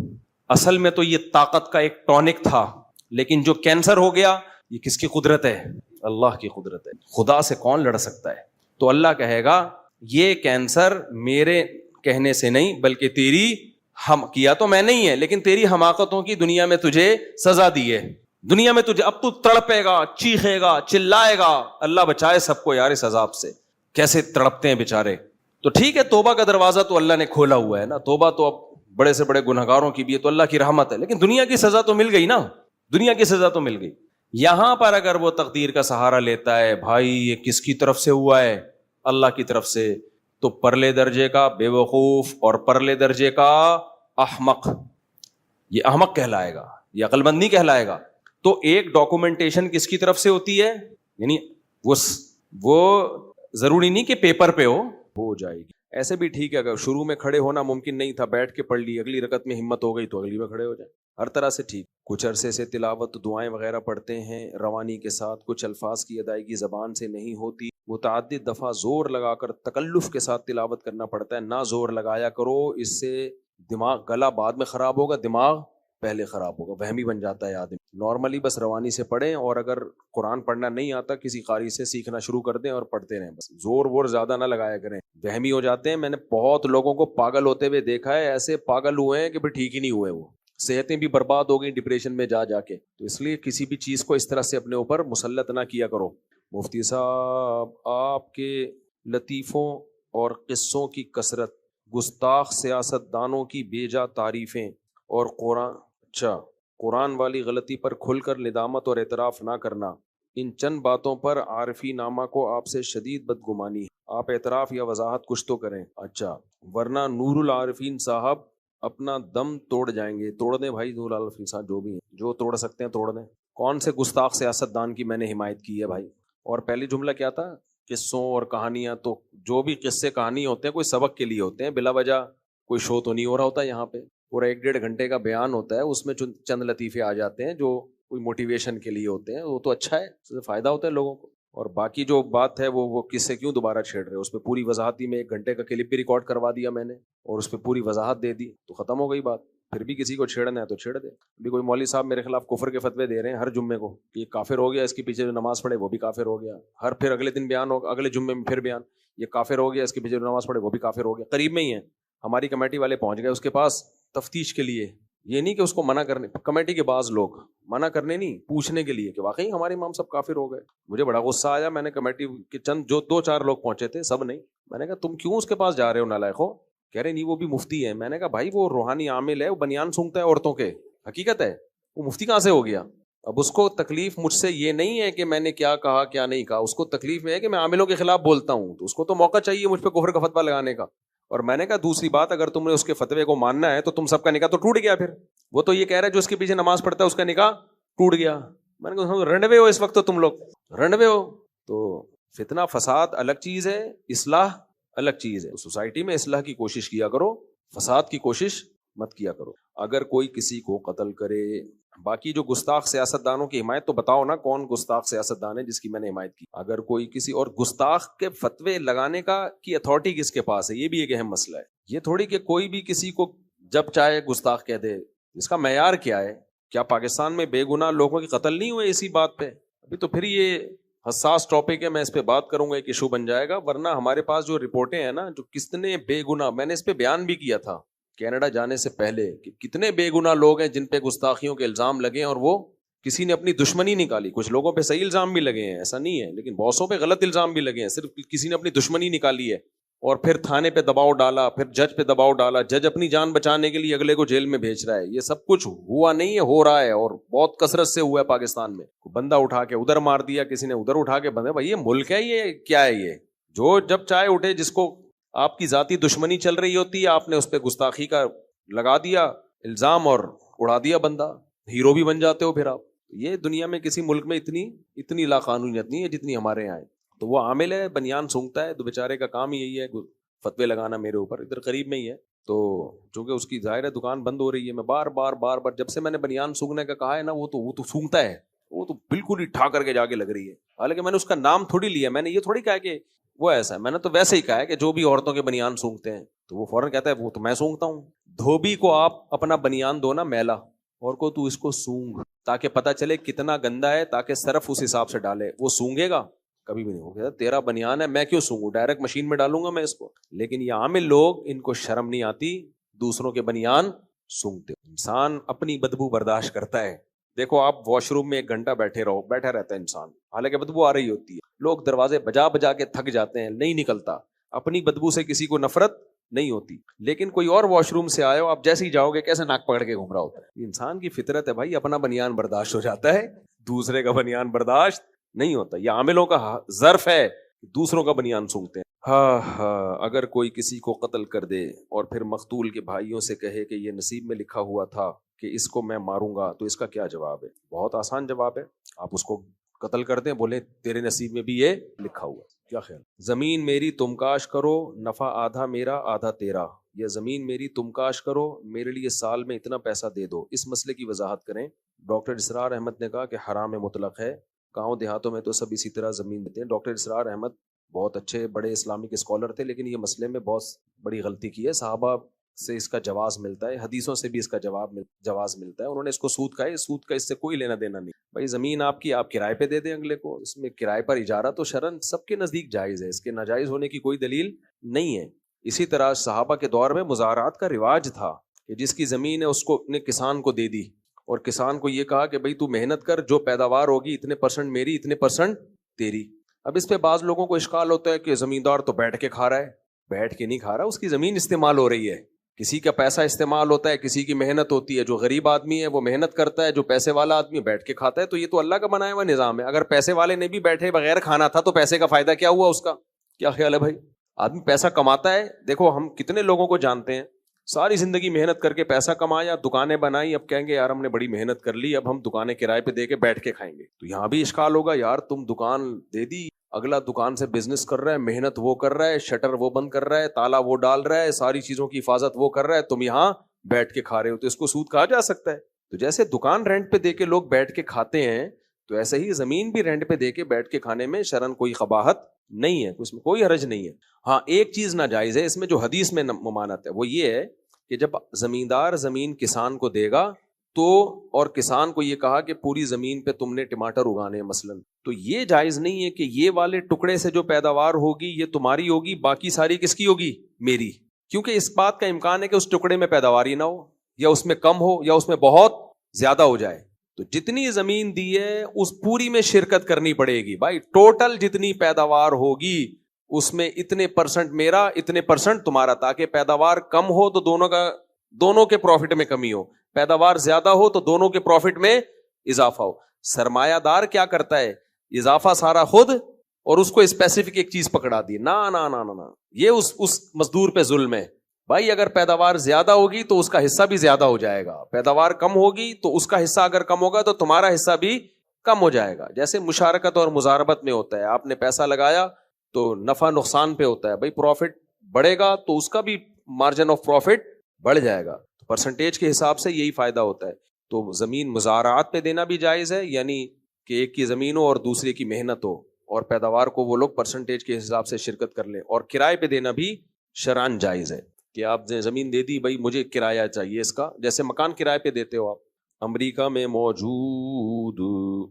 اصل میں تو یہ طاقت کا ایک ٹونک تھا، لیکن جو کینسر ہو گیا یہ کس کی قدرت ہے؟ اللہ کی قدرت ہے۔ خدا سے کون لڑ سکتا ہے؟ تو اللہ کہے گا یہ کینسر میرے کہنے سے نہیں بلکہ تیری کیا تو میں نہیں ہے، لیکن تیری حماقتوں کی دنیا میں تجھے سزا دی ہے، دنیا میں تجھے، اب تو تڑپے گا، چیخے گا، چلائے گا۔ اللہ بچائے سب کو یار اس عذاب سے، کیسے تڑپتے ہیں بیچارے۔ تو ٹھیک ہے، توبہ کا دروازہ تو اللہ نے کھولا ہوا ہے نا، توبہ تو اب بڑے سے بڑے گنہگاروں کی بھی ہے، تو اللہ کی رحمت ہے، لیکن دنیا کی سزا تو مل گئی نا، دنیا کی سزا تو مل گئی۔ یہاں پر اگر وہ تقدیر کا سہارا لیتا ہے، بھائی یہ کس کی طرف سے ہوا ہے؟ اللہ کی طرف سے، تو پرلے درجے کا بے وقوف اور پرلے درجے کا احمق، یہ احمق کہلائے گا، یہ عقل مند نہیں کہلائے گا۔ تو ایک ڈاکومنٹیشن کس کی طرف سے ہوتی ہے؟ یعنی وہ ضروری نہیں کہ پیپر پہ ہو جائے گی، ایسے بھی ٹھیک ہے، اگر شروع میں کھڑے ہونا ممکن نہیں تھا، بیٹھ کے پڑھ لی، اگلی رکعت میں ہمت ہو گئی تو اگلی میں کھڑے ہو جائیں، ہر طرح سے ٹھیک۔ کچھ عرصے سے تلاوت دعائیں وغیرہ پڑھتے ہیں روانی کے ساتھ، کچھ الفاظ کی ادائیگی زبان سے نہیں ہوتی، متعدد دفعہ زور لگا کر تکلف کے ساتھ تلاوت کرنا پڑتا ہے، نہ زور لگایا کرو، اس سے دماغ، گلا بعد میں خراب ہوگا، دماغ پہلے خراب ہوگا، وہمی بن جاتا ہے آدمی۔ نارملی بس روانی سے پڑھیں، اور اگر قرآن پڑھنا نہیں آتا کسی قاری سے سیکھنا شروع کر دیں اور پڑھتے رہیں، بس زور وور زیادہ نہ لگایا کریں، وہمی ہو جاتے ہیں۔ میں نے بہت لوگوں کو پاگل ہوتے ہوئے دیکھا ہے، ایسے پاگل ہوئے ہیں کہ پھر ٹھیک ہی نہیں ہوئے، وہ صحتیں بھی برباد ہو گئی ڈپریشن میں جا کے۔ تو اس لیے کسی بھی چیز کو اس طرح سے اپنے اوپر مسلط نہ کیا کرو۔ مفتی صاحب، آپ کے لطیفوں اور قصوں کی کثرت، گستاخ سیاست دانوں کی بیجا تعریفیں، اور قرآن والی غلطی پر کھل کر ندامت اور اعتراف نہ کرنا، ان چند باتوں پر عارفی نامہ کو آپ سے شدید بدگمانی ہے۔ آپ اعتراف یا وضاحت کچھ تو کریں۔ اچھا، ورنہ نور العارفین صاحب اپنا دم توڑ جائیں گے۔ توڑ دیں بھائی، نور العارفین صاحب جو بھی ہیں، جو توڑ سکتے ہیں توڑ دیں۔ کون سے گستاخ سیاست دان کی میں نے حمایت کی ہے بھائی؟ اور پہلی جملہ کیا تھا؟ قصوں اور کہانیاں، تو جو بھی قصے کہانی ہوتے ہیں کوئی سبق کے لیے ہوتے ہیں، بلا وجہ کوئی شو تو نہیں ہو رہا ہوتا یہاں پہ۔ پورا 1-1.5 گھنٹے کا بیان ہوتا ہے، اس میں چند لطیفے آ جاتے ہیں جو کوئی موٹیویشن کے لیے ہوتے ہیں، وہ تو اچھا ہے، اس سے فائدہ ہوتا ہے لوگوں کو۔ اور باقی جو بات ہے وہ قصے کیوں دوبارہ چھیڑ رہے ہیں؟ اس پہ پوری وضاحت ہی میں 1 گھنٹے کا کلپ بھی ریکارڈ کروا دیا میں نے، اور اس پہ پوری وضاحت دے دی، تو ختم ہو گئی بات۔ پھر بھی کسی کو چھیڑنا ہے تو چھیڑ دے۔ ابھی کوئی مولوی صاحب میرے خلاف کفر کے فتوے دے رہے ہیں ہر جمعے کو، کہ یہ کافر ہو گیا، اس کے پیچھے جو نماز پڑھے وہ بھی کافر ہو گیا، ہر پھر اگلے دن بیان ہوگا، اگلے جمعے میں پھر بیان، یہ کافر ہو گیا، اس کے پیچھے جو نماز پڑھے وہ بھی کافر ہو گیا۔ قریب میں ہی ہے، ہماری کمیٹی والے پہنچ گئے اس کے پاس تفتیش کے لیے، یہ نہیں کہ اس کو منع کرنے، کمیٹی کے بعض لوگ منع کرنے نہیں، پوچھنے کے لیے کہ واقعی ہمارے امام سب کافر ہو گئے۔ مجھے بڑا غصہ آیا، میں نے کمیٹی کے چند جو 2-4 لوگ پہنچے تھے، سب نہیں، میں نے کہا تم کیوں اس کے پاس جا رہے ہو نالائقو؟ کہہ رہے نہیں وہ بھی مفتی ہے۔ میں نے کہا بھائی وہ روحانی عامل ہے، وہ بنیان سونگتا ہے عورتوں کے، حقیقت ہے، وہ مفتی کہاں سے ہو گیا؟ اب اس کو تکلیف مجھ سے یہ نہیں ہے کہ میں نے کیا کہا کیا نہیں کہا، اس کو تکلیف یہ ہے کہ میں عاملوں کے خلاف بولتا ہوں، تو اس کو تو موقع چاہیے مجھ پہ کفر کا فتویٰ لگانے کا۔ اور میں نے کہا دوسری بات، اگر تم نے اس کے فتوے کو ماننا ہے تو تم سب کا نکاح تو ٹوٹ گیا، پھر وہ تو یہ کہہ رہا ہے جو اس کے پیچھے نماز پڑھتا ہے اس کا نکاح ٹوٹ گیا۔ میں نے کہا رنڈوے ہو اس وقت، تو تم لوگ رنڈوے ہو۔ تو فتنہ فساد الگ چیز ہے، اصلاح الگ چیز ہے۔ سوسائٹی میں اصلاح کی کوشش کیا کرو، فساد کی کوشش مت کیا کرو۔ اگر کوئی کسی کو قتل کرے باقی جو گستاخ سیاستدانوں کی حمایت، تو بتاؤ نا کون گستاخ سیاستدان ہے جس کی میں نے حمایت کی؟ اگر کوئی کسی اور گستاخ کے فتوے لگانے کی اتھارٹی کس کے پاس ہے، یہ بھی ایک اہم مسئلہ ہے. یہ تھوڑی کہ کوئی بھی کسی کو جب چاہے گستاخ کہہ دے. اس کا معیار کیا ہے؟ کیا پاکستان میں بے گناہ لوگوں کے قتل نہیں ہوئے اسی بات پہ؟ ابھی تو پھر یہ حساس ٹاپک ہے، میں اس پہ بات کروں گا، ایک ایشو بن جائے گا. ورنہ ہمارے پاس جو رپورٹیں ہیں نا، جو کتنے بے گناہ، میں نے اس پہ بیان بھی کیا تھا کینیڈا جانے سے پہلے، کہ کتنے بے گناہ لوگ ہیں جن پہ گستاخیوں کے الزام لگے ہیں، اور وہ کسی نے اپنی دشمنی نکالی. کچھ لوگوں پہ صحیح الزام بھی لگے ہیں، ایسا نہیں ہے، لیکن بہتوں پہ غلط الزام بھی لگے ہیں، صرف کسی نے اپنی دشمنی نکالی ہے. اور پھر تھانے پہ دباؤ ڈالا، پھر جج پہ دباؤ ڈالا، جج اپنی جان بچانے کے لیے اگلے کو جیل میں بھیج رہا ہے. یہ سب کچھ ہوا نہیں ہے، ہو رہا ہے، اور بہت کثرت سے ہوا ہے پاکستان میں. بندہ اٹھا کے ادھر مار دیا، کسی نے ادھر اٹھا کے بندے. بھائی یہ ملک ہے، یہ کیا ہے؟ یہ جو جب چاہے اٹھے، جس کو آپ کی ذاتی دشمنی چل رہی ہوتی ہے، آپ نے اس پہ گستاخی کا لگا دیا الزام اور اڑا دیا بندہ، ہیرو بھی بن جاتے ہو پھر آپ. یہ دنیا میں کسی ملک میں اتنی لاقانونیت نہیں ہے جتنی ہمارے یہاں ہے. تو وہ عامل ہے، بنیان سونگتا ہے، تو بیچارے کا کام یہی ہے فتوے لگانا میرے اوپر. ادھر قریب میں ہی ہے، تو چونکہ اس کی ظاہر ہے دکان بند ہو رہی ہے، میں بار بار جب سے میں نے بنیان سونگنے کا کہا ہے نا، وہ تو سونگتا ہے، وہ تو بالکل ہی ٹھا کر کے جا کے لگ رہی ہے. حالانکہ میں نے اس کا نام تھوڑی لیا، میں نے یہ تھوڑی کہا کہ وہ ایسا ہے، میں نے تو ویسے ہی کہا ہے کہ جو بھی عورتوں کے بنیان سونگتے ہیں، تو وہ فوراً کہتا ہے وہ تو میں سونگتا ہوں. دھوبی کو آپ اپنا بنیان دو نا میلا، اور کو تو اس کو سونگ، تاکہ پتہ چلے کتنا گندا ہے، تاکہ صرف اس حساب سے ڈالے. وہ سونگے گا کبھی بھی نہیں. ہوگا تیرا بنیان ہے، میں کیوں سونگوں، ڈائریکٹ مشین میں ڈالوں گا میں اس کو. لیکن یہ عامل لوگ، ان کو شرم نہیں آتی، دوسروں کے بنیان سونگتے. انسان اپنی بدبو برداشت کرتا ہے. دیکھو آپ واش روم میں 1 گھنٹہ بیٹھا رہتا ہے انسان، حالانکہ بدبو آ رہی ہوتی ہے. لوگ دروازے بجا کے تھک جاتے ہیں، نہیں نکلتا. اپنی بدبو سے کسی کو نفرت نہیں ہوتی. لیکن کوئی اور واش روم سے آئے ہو، آپ جیسے ہی جاؤ گے کیسے ناک پکڑ کے گھوم رہا ہوتا ہے. انسان کی فطرت ہے بھائی، اپنا بنیان برداشت ہو جاتا ہے، دوسرے کا بنیان برداشت نہیں ہوتا. یہ عاملوں کا ظرف ہے، دوسروں کا بنیان سونگتے ہیں. اگر کوئی کسی کو قتل کر دے اور پھر مقتول کے بھائیوں سے کہے کہ یہ نصیب میں لکھا ہوا تھا کہ اس کو میں ماروں گا، تو اس کا کیا جواب ہے؟ بہت آسان جواب ہے. آپ اس کو قتل کر دیں، بولے تیرے نصیب میں بھی یہ لکھا ہوا. کیا خیال؟ زمین میری تم کاش کرو، نفع آدھا میرا آدھا تیرا. یا زمین میری تم کاش کرو، میرے لیے سال میں اتنا پیسہ دے دو. اس مسئلے کی وضاحت کریں. ڈاکٹر اسرار احمد نے کہا کہ حرام مطلق ہے، گاؤں دیہاتوں میں تو سب اسی طرح زمین دیتے ہیں. ڈاکٹر اسرار احمد بہت اچھے بڑے اسلامک اسکالر تھے، لیکن یہ مسئلے میں بہت بڑی غلطی کی ہے. صحابہ سے اس کا جواز ملتا ہے، حدیثوں سے بھی اس کا جواز ملتا ہے. انہوں نے اس کو سود کہا ہے، سود کا اس سے کوئی لینا دینا نہیں. بھائی زمین آپ کی، آپ کرائے پہ دے دیں اگلے کو. اس میں کرائے پر اجارہ تو شرعاً سب کے نزدیک جائز ہے، اس کے ناجائز ہونے کی کوئی دلیل نہیں ہے. اسی طرح صحابہ کے دور میں مزارات کا رواج تھا کہ جس کی زمین ہے اس کو اپنے کسان کو دے دی، اور کسان کو یہ کہا کہ بھائی تو محنت کر، جو پیداوار ہوگی اتنے % میری، اتنے % تیری. اب اس پہ بعض لوگوں کو اشکال ہوتا ہے کہ زمیندار تو بیٹھ کے کھا رہا ہے. بیٹھ کے نہیں کھا رہا، اس کی زمین استعمال ہو رہی ہے. کسی کا پیسہ استعمال ہوتا ہے، کسی کی محنت ہوتی ہے. جو غریب آدمی ہے وہ محنت کرتا ہے، جو پیسے والا آدمی بیٹھ کے کھاتا ہے. تو یہ تو اللہ کا بنایا ہوا نظام ہے. اگر پیسے والے نے بھی بیٹھے بغیر کھانا تھا تو پیسے کا فائدہ کیا ہوا اس کا؟ کیا خیال ہے بھائی؟ آدمی پیسہ کماتا ہے. دیکھو ہم کتنے لوگوں کو جانتے ہیں ساری زندگی محنت کر کے پیسہ کمایا، دکانیں بنائی، اب کہیں گے یار ہم نے بڑی محنت کر لی، اب ہم دکانیں کرائے پہ دے کے بیٹھ کے کھائیں گے. تو یہاں بھی اشکال ہوگا، یار تم دکان دے دی، اگلا دکان سے بزنس کر رہا ہے، محنت وہ کر رہا ہے، شٹر وہ بند کر رہا ہے، تالا وہ ڈال رہا ہے، ساری چیزوں کی حفاظت وہ کر رہا ہے، تم یہاں بیٹھ کے کھا رہے ہو. تو اس کو سود کہا جا سکتا ہے. تو جیسے دکان رینٹ پہ دے کے لوگ بیٹھ کے کھاتے ہیں، تو ایسے ہی زمین بھی رینٹ پہ دے کے بیٹھ کے کھانے میں شرعاً کوئی قباحت نہیں ہے، اس میں کوئی حرج نہیں ہے. ہاں ایک چیز ناجائز ہے اس میں، جو حدیث میں ممانعت ہے، وہ یہ ہے کہ جب زمیندار زمین کسان کو دے گا تو، اور کسان کو یہ کہا کہ پوری زمین پہ تم نے ٹماٹر اگانے ہیں مثلاً، تو یہ جائز نہیں ہے کہ یہ والے ٹکڑے سے جو پیداوار ہوگی یہ تمہاری ہوگی، باقی ساری کس کی ہوگی؟ میری. کیونکہ اس بات کا امکان ہے کہ اس ٹکڑے میں پیداوار ہی نہ ہو، یا اس میں کم ہو، یا اس میں بہت زیادہ ہو جائے. تو جتنی زمین دی ہے اس پوری میں شرکت کرنی پڑے گی بھائی. ٹوٹل جتنی پیداوار ہوگی اس میں اتنے % میرا، اتنے % تمہارا، تاکہ پیداوار کم ہو تو دونوں کے پروفٹ میں کمی ہو، پیداوار زیادہ ہو تو دونوں کے پروفٹ میں اضافہ ہو. سرمایہ دار کیا کرتا ہے؟ اضافہ سارا خود، اور اس کو اسپیسیفک ایک چیز پکڑا دی. نا یہ اس مزدور پہ ظلم ہے بھائی. اگر پیداوار زیادہ ہوگی تو اس کا حصہ بھی زیادہ ہو جائے گا، پیداوار کم ہوگی تو اس کا حصہ اگر کم ہوگا تو تمہارا حصہ بھی کم ہو جائے گا. جیسے مشارکت اور مضاربت میں ہوتا ہے، آپ نے پیسہ لگایا تو نفع نقصان پہ ہوتا ہے بھائی. پروفٹ بڑھے گا تو اس کا بھی مارجن آف پروفٹ بڑھ جائے گا، پرسنٹیج کے حساب سے یہی فائدہ ہوتا ہے. تو زمین مزارعات پہ دینا بھی جائز ہے، یعنی کہ ایک کی زمین ہو اور دوسرے کی محنت ہو اور پیداوار کو وہ لوگ پرسنٹیج کے حساب سے شرکت کر لیں، اور کرائے پہ دینا بھی شرعاً جائز ہے کہ آپ نے زمین دے دی، بھائی مجھے کرایہ چاہیے اس کا، جیسے مکان کرائے پہ دیتے ہو آپ۔ امریکہ میں موجود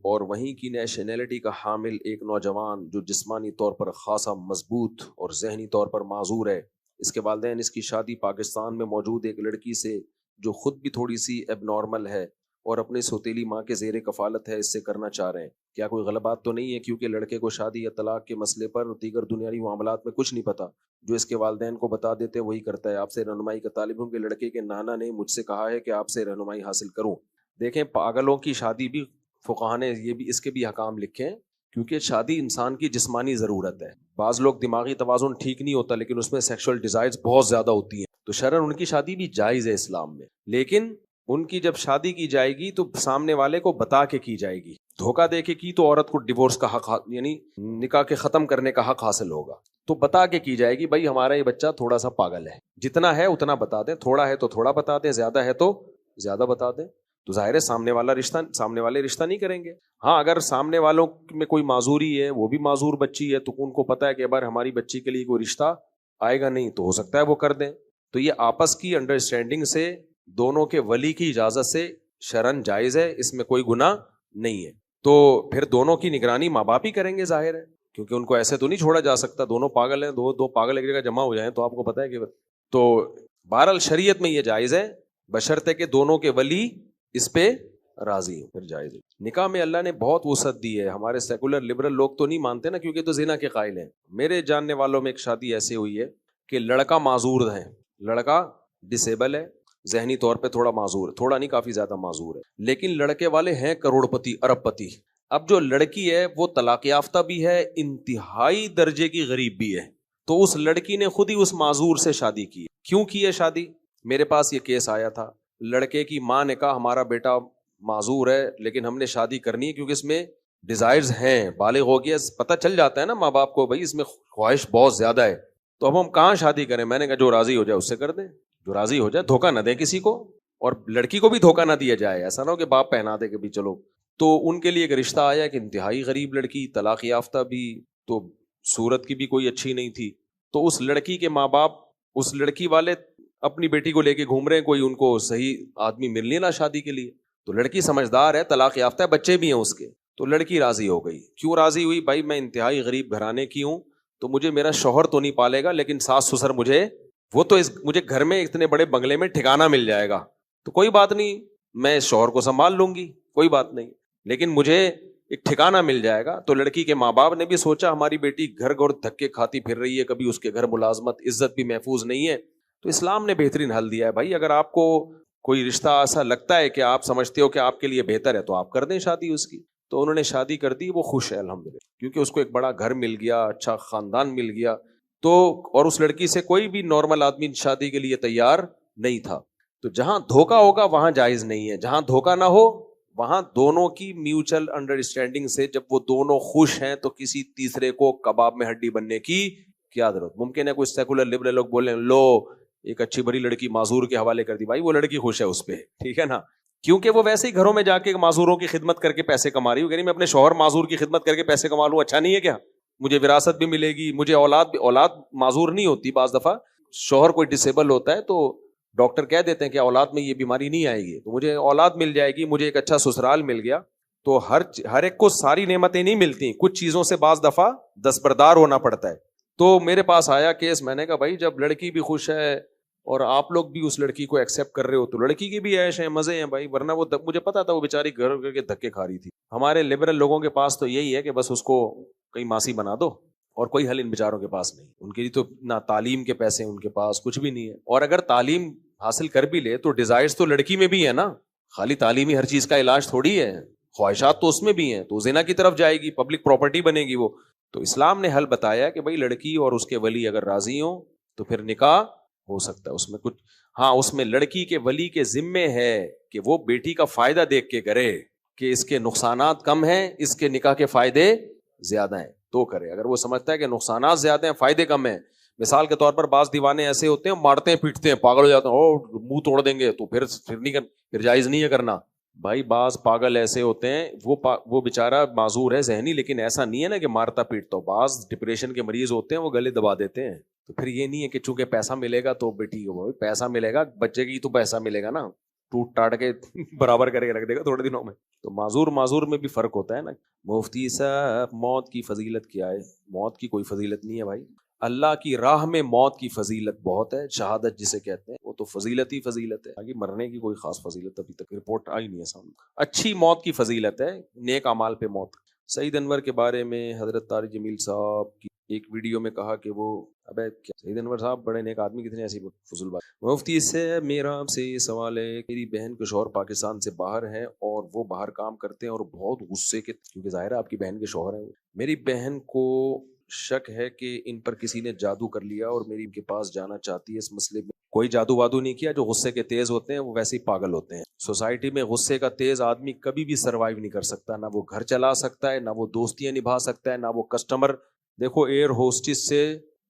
اور وہیں کی نیشنلٹی کا حامل ایک نوجوان جو جسمانی طور پر خاصا مضبوط اور ذہنی طور پر معذور ہے، اس کے والدین اس کی شادی پاکستان میں موجود ایک لڑکی سے جو خود بھی تھوڑی سی ایب نارمل ہے اور اپنی سوتیلی ماں کے زیر کفالت ہے، اس سے کرنا چاہ رہے ہیں۔ کیا کوئی غلط بات تو نہیں ہے؟ کیونکہ لڑکے کو شادی یا طلاق کے مسئلے پر دیگر دنیاوی معاملات میں کچھ نہیں پتا، جو اس کے والدین کو بتا دیتے وہی کرتا ہے۔ آپ سے رہنمائی کا طالب ہوں کہ لڑکے کے نانا نے مجھ سے کہا ہے کہ آپ سے رہنمائی حاصل کروں۔ دیکھیں، پاگلوں کی شادی بھی فقہا نے یہ بھی اس کے بھی حکام لکھے ہیں، کیونکہ شادی انسان کی جسمانی ضرورت ہے۔ بعض لوگ دماغی توازن ٹھیک نہیں ہوتا لیکن اس میں سیکشول ڈیزائرز بہت زیادہ ہوتی ہیں، تو شرعاً ان کی شادی بھی جائز ہے اسلام میں، لیکن ان کی جب شادی کی جائے گی تو سامنے والے کو بتا کے کی جائے گی۔ دھوکہ دے کے کی تو عورت کو ڈیورس کا حق، یعنی نکاح کے ختم کرنے کا حق حاصل ہوگا، تو بتا کے کی جائے گی، بھائی ہمارا یہ بچہ تھوڑا سا پاگل ہے، جتنا ہے اتنا بتا دیں، تھوڑا ہے تو تھوڑا بتا دیں، زیادہ ہے تو زیادہ بتا دیں، تو ظاہر ہے سامنے والے رشتہ نہیں کریں گے۔ ہاں، اگر سامنے والوں میں کوئی معذوری ہے، وہ بھی معذور بچی ہے، تو ان کو پتا ہے کہ بار ہماری بچی کے لیے کوئی رشتہ آئے گا نہیں، تو ہو سکتا ہے وہ کر دیں۔ تو یہ آپس کی انڈرسٹینڈنگ سے، دونوں کے ولی کی اجازت سے شرعاً جائز ہے، اس میں کوئی گناہ نہیں ہے۔ تو پھر دونوں کی نگرانی ماں باپ ہی کریں گے، ظاہر ہے، کیونکہ ان کو ایسے تو نہیں چھوڑا جا سکتا، دونوں پاگل ہیں، دو پاگل ایک جگہ جمع ہو جائیں تو آپ کو پتا ہے کہ تو بہرحال شریعت میں یہ جائز ہے، بشرطے کہ دونوں کے ولی اس پہ راضی ہوں، پھر جائز ہے۔ نکاح میں اللہ نے بہت وسعت دی ہے، ہمارے سیکولر لبرل لوگ تو نہیں مانتے نا، کیونکہ تو زنا کے قائل ہیں۔ میرے جاننے والوں میں ایک شادی ایسے ہوئی ہے کہ لڑکا معذور ہے، لڑکا ڈسیبل ہے، ذہنی طور پہ تھوڑا معذور ہے، تھوڑا نہیں کافی زیادہ معذور ہے، لیکن لڑکے والے ہیں کروڑ پتی، ارب پتی۔ اب جو لڑکی ہے وہ طلاق یافتہ بھی ہے، انتہائی درجے کی غریب بھی ہے، تو اس لڑکی نے خود ہی اس معذور سے شادی کی۔ کیوں کی ہے شادی؟ میرے پاس یہ کیس آیا تھا، لڑکے کی ماں نے کہا ہمارا بیٹا معذور ہے لیکن ہم نے شادی کرنی ہے کیونکہ اس میں ڈیزائرز ہیں، بالغ ہو گیا، پتہ چل جاتا ہے نا ماں باپ کو، بھائی اس میں خواہش بہت زیادہ ہے، تو اب ہم کہاں شادی کریں؟ میں نے کہا جو راضی ہو جائے اس سے کر دیں، جو راضی ہو جائے، دھوکہ نہ دیں کسی کو، اور لڑکی کو بھی دھوکہ نہ دیا جائے، ایسا نہ ہو کہ باپ پہنا دے کہ بھی چلو۔ تو ان کے لیے ایک رشتہ آیا کہ انتہائی غریب لڑکی، طلاق یافتہ بھی، تو صورت کی بھی کوئی اچھی نہیں تھی، تو اس لڑکی کے ماں باپ، اس لڑکی والے اپنی بیٹی کو لے کے گھوم رہے ہیں، کوئی ان کو صحیح آدمی مل نہیں نا شادی کے لیے، تو لڑکی سمجھدار ہے، طلاق یافتہ ہے، بچے بھی ہیں اس کے، تو لڑکی راضی ہو گئی۔ کیوں راضی ہوئی؟ بھائی میں انتہائی غریب گھرانے کی ہوں، تو مجھے میرا شوہر تو نہیں پالے گا لیکن ساس سسر مجھے مجھے گھر میں اتنے بڑے بنگلے میں ٹھکانہ مل جائے گا، تو کوئی بات نہیں، میں شوہر کو سنبھال لوں گی، کوئی بات نہیں، لیکن مجھے ایک ٹھکانہ مل جائے گا۔ تو لڑکی کے ماں باپ نے بھی سوچا ہماری بیٹی گھر گھر دھکے کھاتی پھر رہی ہے، کبھی اس کے گھر ملازمت، عزت بھی محفوظ نہیں ہے، تو اسلام نے بہترین حل دیا ہے، بھائی اگر آپ کو کوئی رشتہ ایسا لگتا ہے کہ آپ سمجھتے ہو کہ آپ کے لیے بہتر ہے تو آپ کر دیں شادی اس کی۔ تو انہوں نے شادی کر دی، وہ خوش ہے الحمدللہ، کیونکہ اس کو ایک بڑا گھر مل گیا، اچھا خاندان مل گیا، تو اور اس لڑکی سے کوئی بھی نارمل آدمی شادی کے لیے تیار نہیں تھا۔ تو جہاں دھوکا ہوگا وہاں جائز نہیں ہے، جہاں دھوکا نہ ہو وہاں دونوں کی میوچل انڈرسٹینڈنگ سے جب وہ دونوں خوش ہیں تو کسی تیسرے کو کباب میں ہڈی بننے کی کیا ضرورت؟ ممکن ہے کوئی سیکولر لبرل لوگ بولیں لو ایک اچھی بڑی لڑکی معذور کے حوالے کر دی، بھائی وہ لڑکی خوش ہے اس پہ، ٹھیک ہے نا، کیونکہ وہ ویسے ہی گھروں میں جا کے معذوروں کی خدمت کر کے پیسے کما رہی ہوں، یعنی میں اپنے شوہر معذور کی خدمت کر کے پیسے کما لوں، اچھا نہیں ہے کیا؟ مجھے وراثت بھی ملے گی، مجھے اولاد معذور نہیں ہوتی، بعض دفعہ شوہر کوئی ڈسیبل ہوتا ہے تو ڈاکٹر کہہ دیتے ہیں کہ اولاد میں یہ بیماری نہیں آئے گی، تو مجھے اولاد مل جائے گی، مجھے ایک اچھا سسرال مل گیا۔ تو ہر ایک کو ساری نعمتیں نہیں ملتی، کچھ چیزوں سے بعض دفعہ دستبردار ہونا پڑتا ہے۔ تو میرے پاس آیا کیس، میں نے کہا بھائی جب لڑکی بھی خوش ہے اور آپ لوگ بھی اس لڑکی کو ایکسیپٹ کر رہے ہو تو لڑکی کی بھی عیش ہیں، مزے ہیں بھائی، ورنہ وہ مجھے پتا تھا وہ بیچاری گھر گھر کے دھکے کھا رہی تھی۔ ہمارے لبرل لوگوں کے پاس تو یہی ہے کہ بس اس کو کہیں ماسی بنا دو، اور کوئی حل ان بیچاروں کے پاس نہیں، ان کے لیے تو نہ تعلیم کے پیسے ان کے پاس کچھ بھی نہیں ہے، اور اگر تعلیم حاصل کر بھی لے تو ڈیزائرز تو لڑکی میں بھی ہے نا، خالی تعلیمی ہر چیز کا علاج تھوڑی ہے، خواہشات تو اس میں بھی ہیں، تو زنا کی طرف جائے گی، پبلک پراپرٹی بنے گی وہ۔ تو اسلام نے حل بتایا کہ بھائی لڑکی اور اس کے ولی اگر راضی ہوں تو پھر نکاح ہو سکتا ہے، اس میں کچھ، ہاں اس میں لڑکی کے ولی کے ذمے ہے کہ وہ بیٹی کا فائدہ دیکھ کے کرے کہ اس کے نقصانات کم ہیں، اس کے نکاح کے فائدے زیادہ ہیں تو کرے۔ اگر وہ سمجھتا ہے کہ نقصانات زیادہ ہیں فائدے کم ہیں، مثال کے طور پر بعض دیوانے ایسے ہوتے ہیں مارتے ہیں پیٹتے ہیں، پاگل ہو جاتے ہیں، او منہ توڑ دیں گے، تو پھر جائز نہیں ہے کرنا۔ بھائی بعض پاگل ایسے ہوتے ہیں, وہ بیچارہ معذور ہے ذہنی, لیکن ایسا نہیں ہے نا کہ مارتا پیٹتا ہو. بعض ڈپریشن کے مریض ہوتے ہیں وہ گلے دبا دیتے ہیں. تو پھر یہ نہیں ہے کہ چونکہ پیسہ ملے گا تو بیٹی کو پیسہ ملے گا, بچے کی تو پیسہ ملے گا نا, ٹوٹ ٹاٹ کے برابر کر کے رکھ دے گا تھوڑے دنوں میں. تو معذور میں بھی فرق ہوتا ہے نا. مفتی صاحب موت کی فضیلت کیا ہے؟ موت کی کوئی فضیلت نہیں ہے بھائی. اللہ کی راہ میں موت کی فضیلت بہت ہے, شہادت جسے کہتے ہیں وہ تو فضیلت ہی فضیلت ہے. آگے مرنے کی کوئی خاص فضیلت ابھی تک رپورٹ آئی نہیں ہے سامنے. اچھی موت کی فضیلت ہے, نیک اعمال پہ موت. سعید انور کے بارے میں حضرت طارق جمیل صاحب کی ایک ویڈیو میں کہا کہ وہ سعید انور صاحب بڑے نیک آدمی, کتنے ایسی فضول بات. مفتی سے میرا آپ سے یہ سوال ہے, میری بہن کے شوہر پاکستان سے باہر ہیں اور وہ باہر کام کرتے ہیں اور بہت غصے کے, کیونکہ ظاہر ہے آپ کی بہن کے شوہر ہیں. میری بہن کو شک ہے کہ ان پر کسی نے جادو کر لیا اور میری ان کے پاس جانا چاہتی ہے اس مسئلے میں. کوئی جادو وادو نہیں کیا, جو غصے کے تیز ہوتے ہیں وہ ویسے ہی پاگل ہوتے ہیں. سوسائٹی میں غصے کا تیز آدمی کبھی بھی سروائیو نہیں کر سکتا, نہ وہ گھر چلا سکتا ہے, نہ وہ دوستیاں نبھا سکتا ہے, نہ وہ کسٹمر. دیکھو ایئر ہوسٹس سے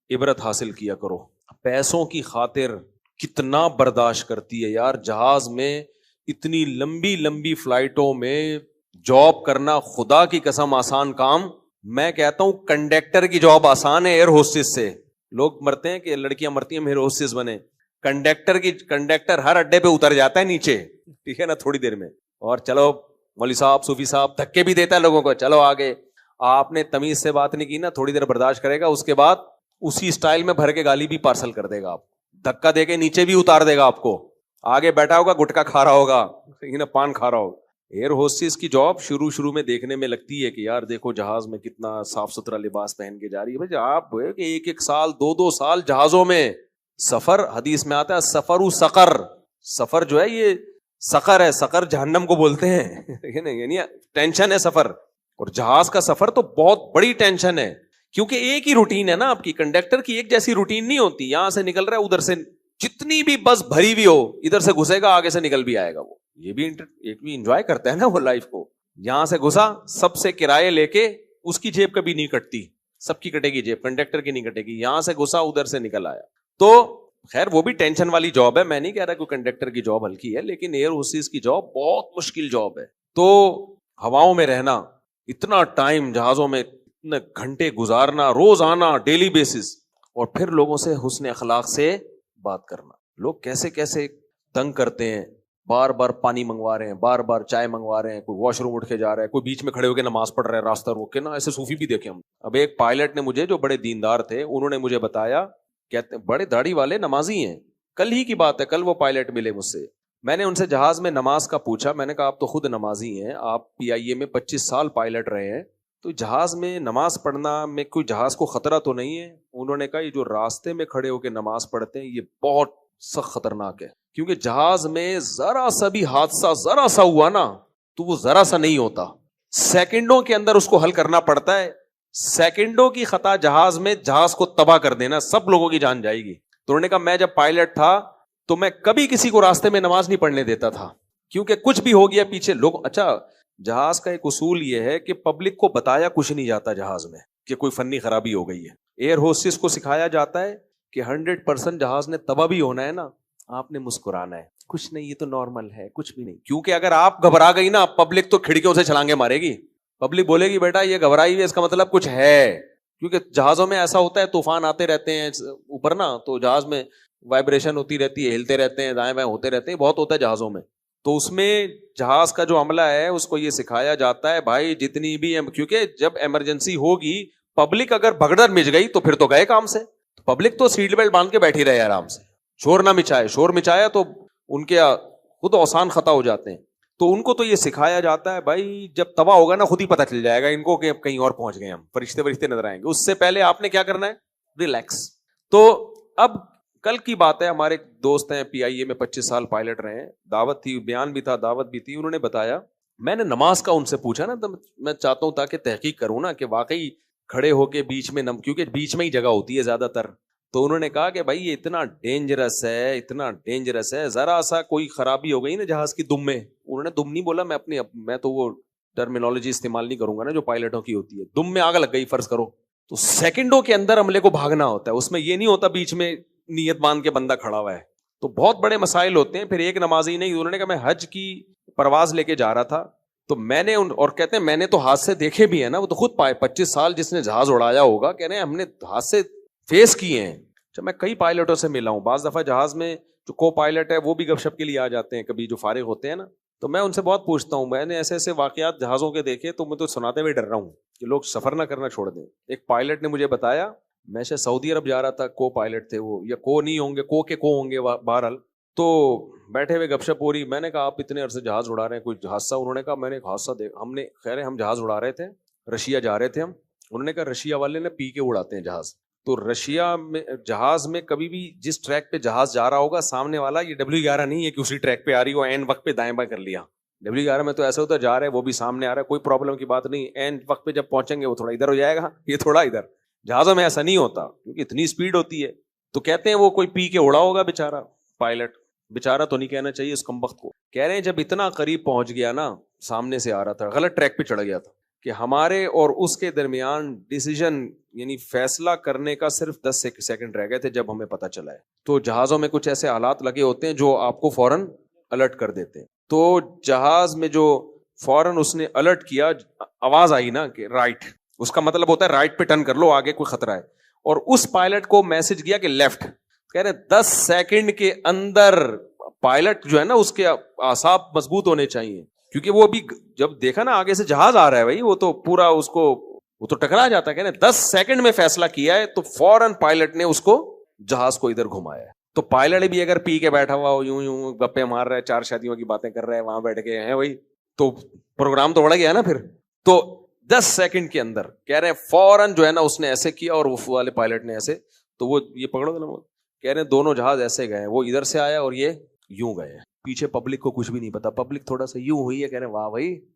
عبرت حاصل کیا کرو, پیسوں کی خاطر کتنا برداشت کرتی ہے یار. جہاز میں اتنی لمبی لمبی فلائٹوں میں جاب کرنا خدا کی قسم آسان کام. میں کہتا ہوں کنڈکٹر کی جاب آسان ہے ایئر ہوسٹس سے. لوگ مرتے ہیں کہ لڑکیاں مرتی ہیں ایئر ہوسٹس بنے. کنڈکٹر ہر اڈے پہ اتر جاتا ہے نیچے, ٹھیک ہے نا, تھوڑی دیر میں, اور چلو مولوی صاحب صوفی صاحب دھکے بھی دیتا ہے لوگوں کو, چلو آگے. آپ نے تمیز سے بات نہیں کی نا, تھوڑی دیر برداشت کرے گا, اس کے بعد اسی سٹائل میں بھر کے گالی بھی پارسل کر دے گا. آپ دھکا دے کے نیچے بھی اتار دے گا آپ کو. آگے بیٹھا ہوگا گٹکا کھا رہا ہوگا, پان کھا رہا ہوگا. ایئر ہوسٹس کی جاب شروع میں دیکھنے میں لگتی ہے کہ یار دیکھو جہاز میں کتنا صاف ستھرا لباس پہن کے جا رہی ہے. بھائی آپ ایک سال 2 سال جہازوں میں سفر, حدیث میں آتا ہے سفر سقر. سفر جو ہے یہ سقر ہے, سقر جہنم کو بولتے ہیں, یعنی ٹینشن ہے سفر. اور جہاز کا سفر تو بہت بڑی ٹینشن ہے, کیونکہ ایک ہی روٹین ہے نا آپ کی. کنڈکٹر کی ایک جیسی روٹین نہیں ہوتی, یہاں سے نکل رہا ہے ادھر سے, جتنی بھی بس بھری بھی ہو ادھر سے گھسے گا آگے سے نکل بھی آئے گا. وہ یہ بھی ایک بھی انجوائے کرتا ہے نا وہ لائف کو. یہاں سے گھسا, سب سے کرائے لے کے, اس کی جیب کبھی نہیں کٹتی, سب کی کٹے گی جیب, کنڈکٹر کی نہیں کٹے گی. یہاں سے گھسا ادھر سے نکل آیا. تو خیر وہ بھی ٹینشن والی جاب ہے, میں نہیں کہہ رہا کہ کنڈکٹر کی جاب ہلکی ہے, لیکن ایئر ہوسٹس کی جاب بہت مشکل جاب ہے. تو ہواؤں میں رہنا, اتنا ٹائم جہازوں میں, اتنے گھنٹے گزارنا روزانہ ڈیلی بیسس, اور پھر لوگوں سے حسن اخلاق سے بات کرنا. لوگ کیسے کیسے تنگ کرتے ہیں, بار بار پانی منگوا رہے ہیں, بار بار چائے منگوا رہے ہیں, کوئی واش روم اٹھ کے جا رہا ہے, کوئی بیچ میں کھڑے ہو کے نماز پڑھ رہا ہے راستہ روک کے نا, ایسے صوفی بھی دیکھے ہم. اب ایک پائلٹ نے مجھے, جو بڑے دیندار تھے, انہوں نے مجھے بتایا, کہتے بڑے داڑھی والے نمازی ہیں. کل ہی کی بات ہے, کل وہ پائلٹ ملے مجھ سے. میں نے ان سے جہاز میں نماز کا پوچھا, میں نے کہا آپ تو خود نمازی ہیں, آپ PIA میں 25 سال پائلٹ رہے ہیں, تو جہاز میں نماز پڑھنا میں کوئی جہاز کو خطرہ تو نہیں ہے؟ انہوں نے کہا یہ جو راستے میں کھڑے ہو کے نماز پڑھتے ہیں یہ بہت سخت خطرناک ہے, کیونکہ جہاز میں ذرا سا بھی حادثہ ذرا سا ہوا نا تو وہ ذرا سا نہیں ہوتا, سیکنڈوں کے اندر اس کو حل کرنا پڑتا ہے. سیکنڈوں کی خطا جہاز میں جہاز کو تباہ کر دینا, سب لوگوں کی جان جائے گی. تو انہوں نے کہا میں جب پائلٹ تھا تو میں کبھی کسی کو راستے میں نماز نہیں پڑھنے دیتا تھا, کیونکہ کچھ بھی ہو گیا پیچھے لوگ. اچھا جہاز کا ایک اصول یہ ہے کہ پبلک کو بتایا کچھ نہیں جاتا جہاز میں کہ کوئی فنی خرابی ہو گئی ہے. ایئر ہوسٹس کو سکھایا جاتا ہے کہ 100% جہاز نے تباہ بھی ہونا ہے نا, آپ نے مسکرانا ہے, کچھ نہیں یہ تو نارمل ہے, کچھ بھی نہیں. کیونکہ اگر آپ گھبرا گئی نا, پبلک تو کھڑکیوں سے چھلانگے مارے گی. پبلک بولے گی بیٹا یہ گھبرائی ہوئی ہے, اس کا مطلب کچھ ہے. کیونکہ جہازوں میں ایسا ہوتا ہے, طوفان آتے رہتے ہیں اوپر نا, تو جہاز میں وائبریشن ہوتی رہتی ہے, ہلتے رہتے ہیں, دائیں بائیں ہوتے رہتے ہیں, بہت ہوتا ہے جہازوں میں. تو اس میں جہاز کا جو عملہ ہے اس کو یہ سکھایا جاتا ہے بھائی جتنی بھی, کیونکہ جب ایمرجنسی ہوگی پبلک اگر بھگدڑ مچ گئی تو پھر تو گئے کام سے. پبلک تو سیٹ بیلٹ باندھ کے بیٹھی رہے آرام سے, شور نہ مچائے, شور مچایا تو ان کے خود اوسان خطا ہو جاتے ہیں. تو ان کو تو یہ سکھایا جاتا ہے بھائی جب تباہ ہوگا نا خود ہی پتہ چل جائے گا ان کو کہ کہیں اور پہنچ گئے ہم, فرشتے نظر آئیں گے, اس سے پہلے آپ نے کیا کرنا ہے, ریلیکس. تو اب کل کی بات ہے, ہمارے دوست ہیں PIA میں 25 سال پائلٹ رہے ہیں, دعوت تھی, بیان بھی تھا, دعوت بھی تھی. انہوں نے بتایا, میں نے نماز کا ان سے پوچھا نا, تو میں چاہتا ہوں تاکہ تحقیق کروں نا کہ واقعی کھڑے ہو کے بیچ میں کیونکہ بیچ میں ہی جگہ ہوتی ہے زیادہ تر. تو انہوں نے کہا کہ بھائی یہ اتنا ڈینجرس ہے, اتنا ڈینجرس ہے, ذرا سا کوئی خرابی ہو گئی نا جہاز کی دم میں, انہوں نے دم نہیں بولا, میں تو وہ ٹرمینالوجی استعمال نہیں کروں گا نا جو پائلٹوں کی ہوتی ہے, دم میں آگ لگ گئی فرض کرو, تو سیکنڈوں کے اندر عملے کو بھاگنا ہوتا ہے. اس میں یہ نہیں ہوتا بیچ میں نیت باندھ کے بندہ کھڑا ہوا ہے. تو بہت بڑے مسائل ہوتے ہیں. پھر ایک نمازی نہیں, انہوں نے کہا میں حج کی پرواز لے کے جا رہا تھا تو میں نے اور کہتے ہیں میں نے تو حادثے دیکھے بھی ہیں نا, وہ تو خود پائے 25 سال جس نے جہاز اڑایا ہوگا, کہہ رہے ہیں ہم نے حادثے فیس کیے ہیں. اچھا میں کئی پائلٹوں سے ملا ہوں, بعض دفعہ جہاز میں جو کو پائلٹ ہے وہ بھی گپ شپ کے لیے آ جاتے ہیں کبھی, جو فارغ ہوتے ہیں نا, تو میں ان سے بہت پوچھتا ہوں, میں نے ایسے ایسے واقعات جہازوں کے دیکھے تو میں تو سناتے ہوئے ڈر رہا ہوں کہ لوگ سفر نہ کرنا چھوڑ دیں. ایک پائلٹ نے مجھے بتایا, میں شاید سعودی عرب جا رہا تھا, کو پائلٹ تھے وہ, یا کو نہیں ہوں گے, کو کے کو ہوں گے بہرحال, تو بیٹھے ہوئے گپ شپ ہو رہی, میں نے کہا آپ اتنے عرصے جہاز اڑا رہے ہیں, کوئی حادثہ؟ انہوں نے کہا میں نے ایک حادثہ دیکھا. ہم نے خیر ہم جہاز اڑا رہے تھے, رشیا جا رہے تھے ہم. انہوں نے کہا رشیا والے نے پی کے اڑاتے ہیں جہاز, تو رشیا میں جہاز میں کبھی بھی جس ٹریک پہ جہاز جا رہا ہوگا سامنے والا, یہ W11 نہیں ہے کہ اسی ٹریک پہ آ رہی ہو این وقت پہ دائیں بائیں کر لیا. W11 میں تو ایسا ہوتا ہے جا رہا ہے وہ بھی سامنے آ رہا ہے, کوئی پرابلم کی بات نہیں, این وقت پہ جب پہنچیں گے وہ تھوڑا ادھر ہو جائے گا, یہ تھوڑا ادھر. جہازوں میں ایسا نہیں ہوتا کیونکہ اتنی اسپیڈ ہوتی ہے. تو کہتے ہیں وہ کوئی پی کے اڑا ہوگا بیچارہ پائلٹ, بیچارہ تو نہیں کہنا چاہیے اس کم وقت کو. کہہ رہے ہیں جب اتنا قریب پہنچ گیا نا, سامنے سے آ رہا تھا, غلط ٹریک پہ چڑھ گیا تھا, کہ ہمارے اور اس کے درمیان ڈیسیژن یعنی فیصلہ کرنے کا صرف 10 سیکنڈ رہ گئے تھے جب ہمیں پتہ چلا ہے. تو جہازوں میں کچھ ایسے حالات لگے ہوتے ہیں جو آپ کو فوراً الرٹ کر دیتے ہیں. تو جہاز میں جو فوراً اس نے الرٹ کیا, آواز آئی نا کہ رائٹ, اس کا مطلب ہوتا ہے رائٹ پہ ٹرن کر لو, آگے کوئی خطرہ ہے. اور اس پائلٹ کو میسج گیا کہ لیفٹ. کہہ رہے 10 سیکنڈ کے اندر پائلٹ جو ہے نا اس کے اعصاب مضبوط ہونے چاہیے, کیونکہ وہ ابھی جب دیکھا نا آگے سے جہاز آ رہا ہے بھائی, وہ تو پورا اس کو وہ تو ٹکرا جاتا ہے. کہہ رہے 10 سیکنڈ میں فیصلہ کیا ہے تو فوراً پائلٹ نے اس کو جہاز کو ادھر گھمایا ہے. تو پائلٹ بھی اگر پی کے بیٹھا ہوا ہو, یوں یوں گپے مار رہا ہے, 4 شادیوں کی باتیں کر رہا ہے وہاں بیٹھ کے ہیں بھائی, تو پروگرام تو بڑھ گیا نا پھر. تو 10 سیکنڈ کے اندر کہہ رہے ہیں فوراً جو ہے نا اس نے ایسے کیا اور وہ والے پائلٹ نے ایسے, تو وہ یہ پکڑو نا, کہہ رہے ہیں دونوں جہاز ایسے گئے, وہ ادھر سے آیا اور یہ یوں گئے. پیچھے پبلک کو کچھ بھی نہیں پتا, پبلک تھوڑا سا یوں ہوئی ہے, کہہ رہے ہیں واہ بھائی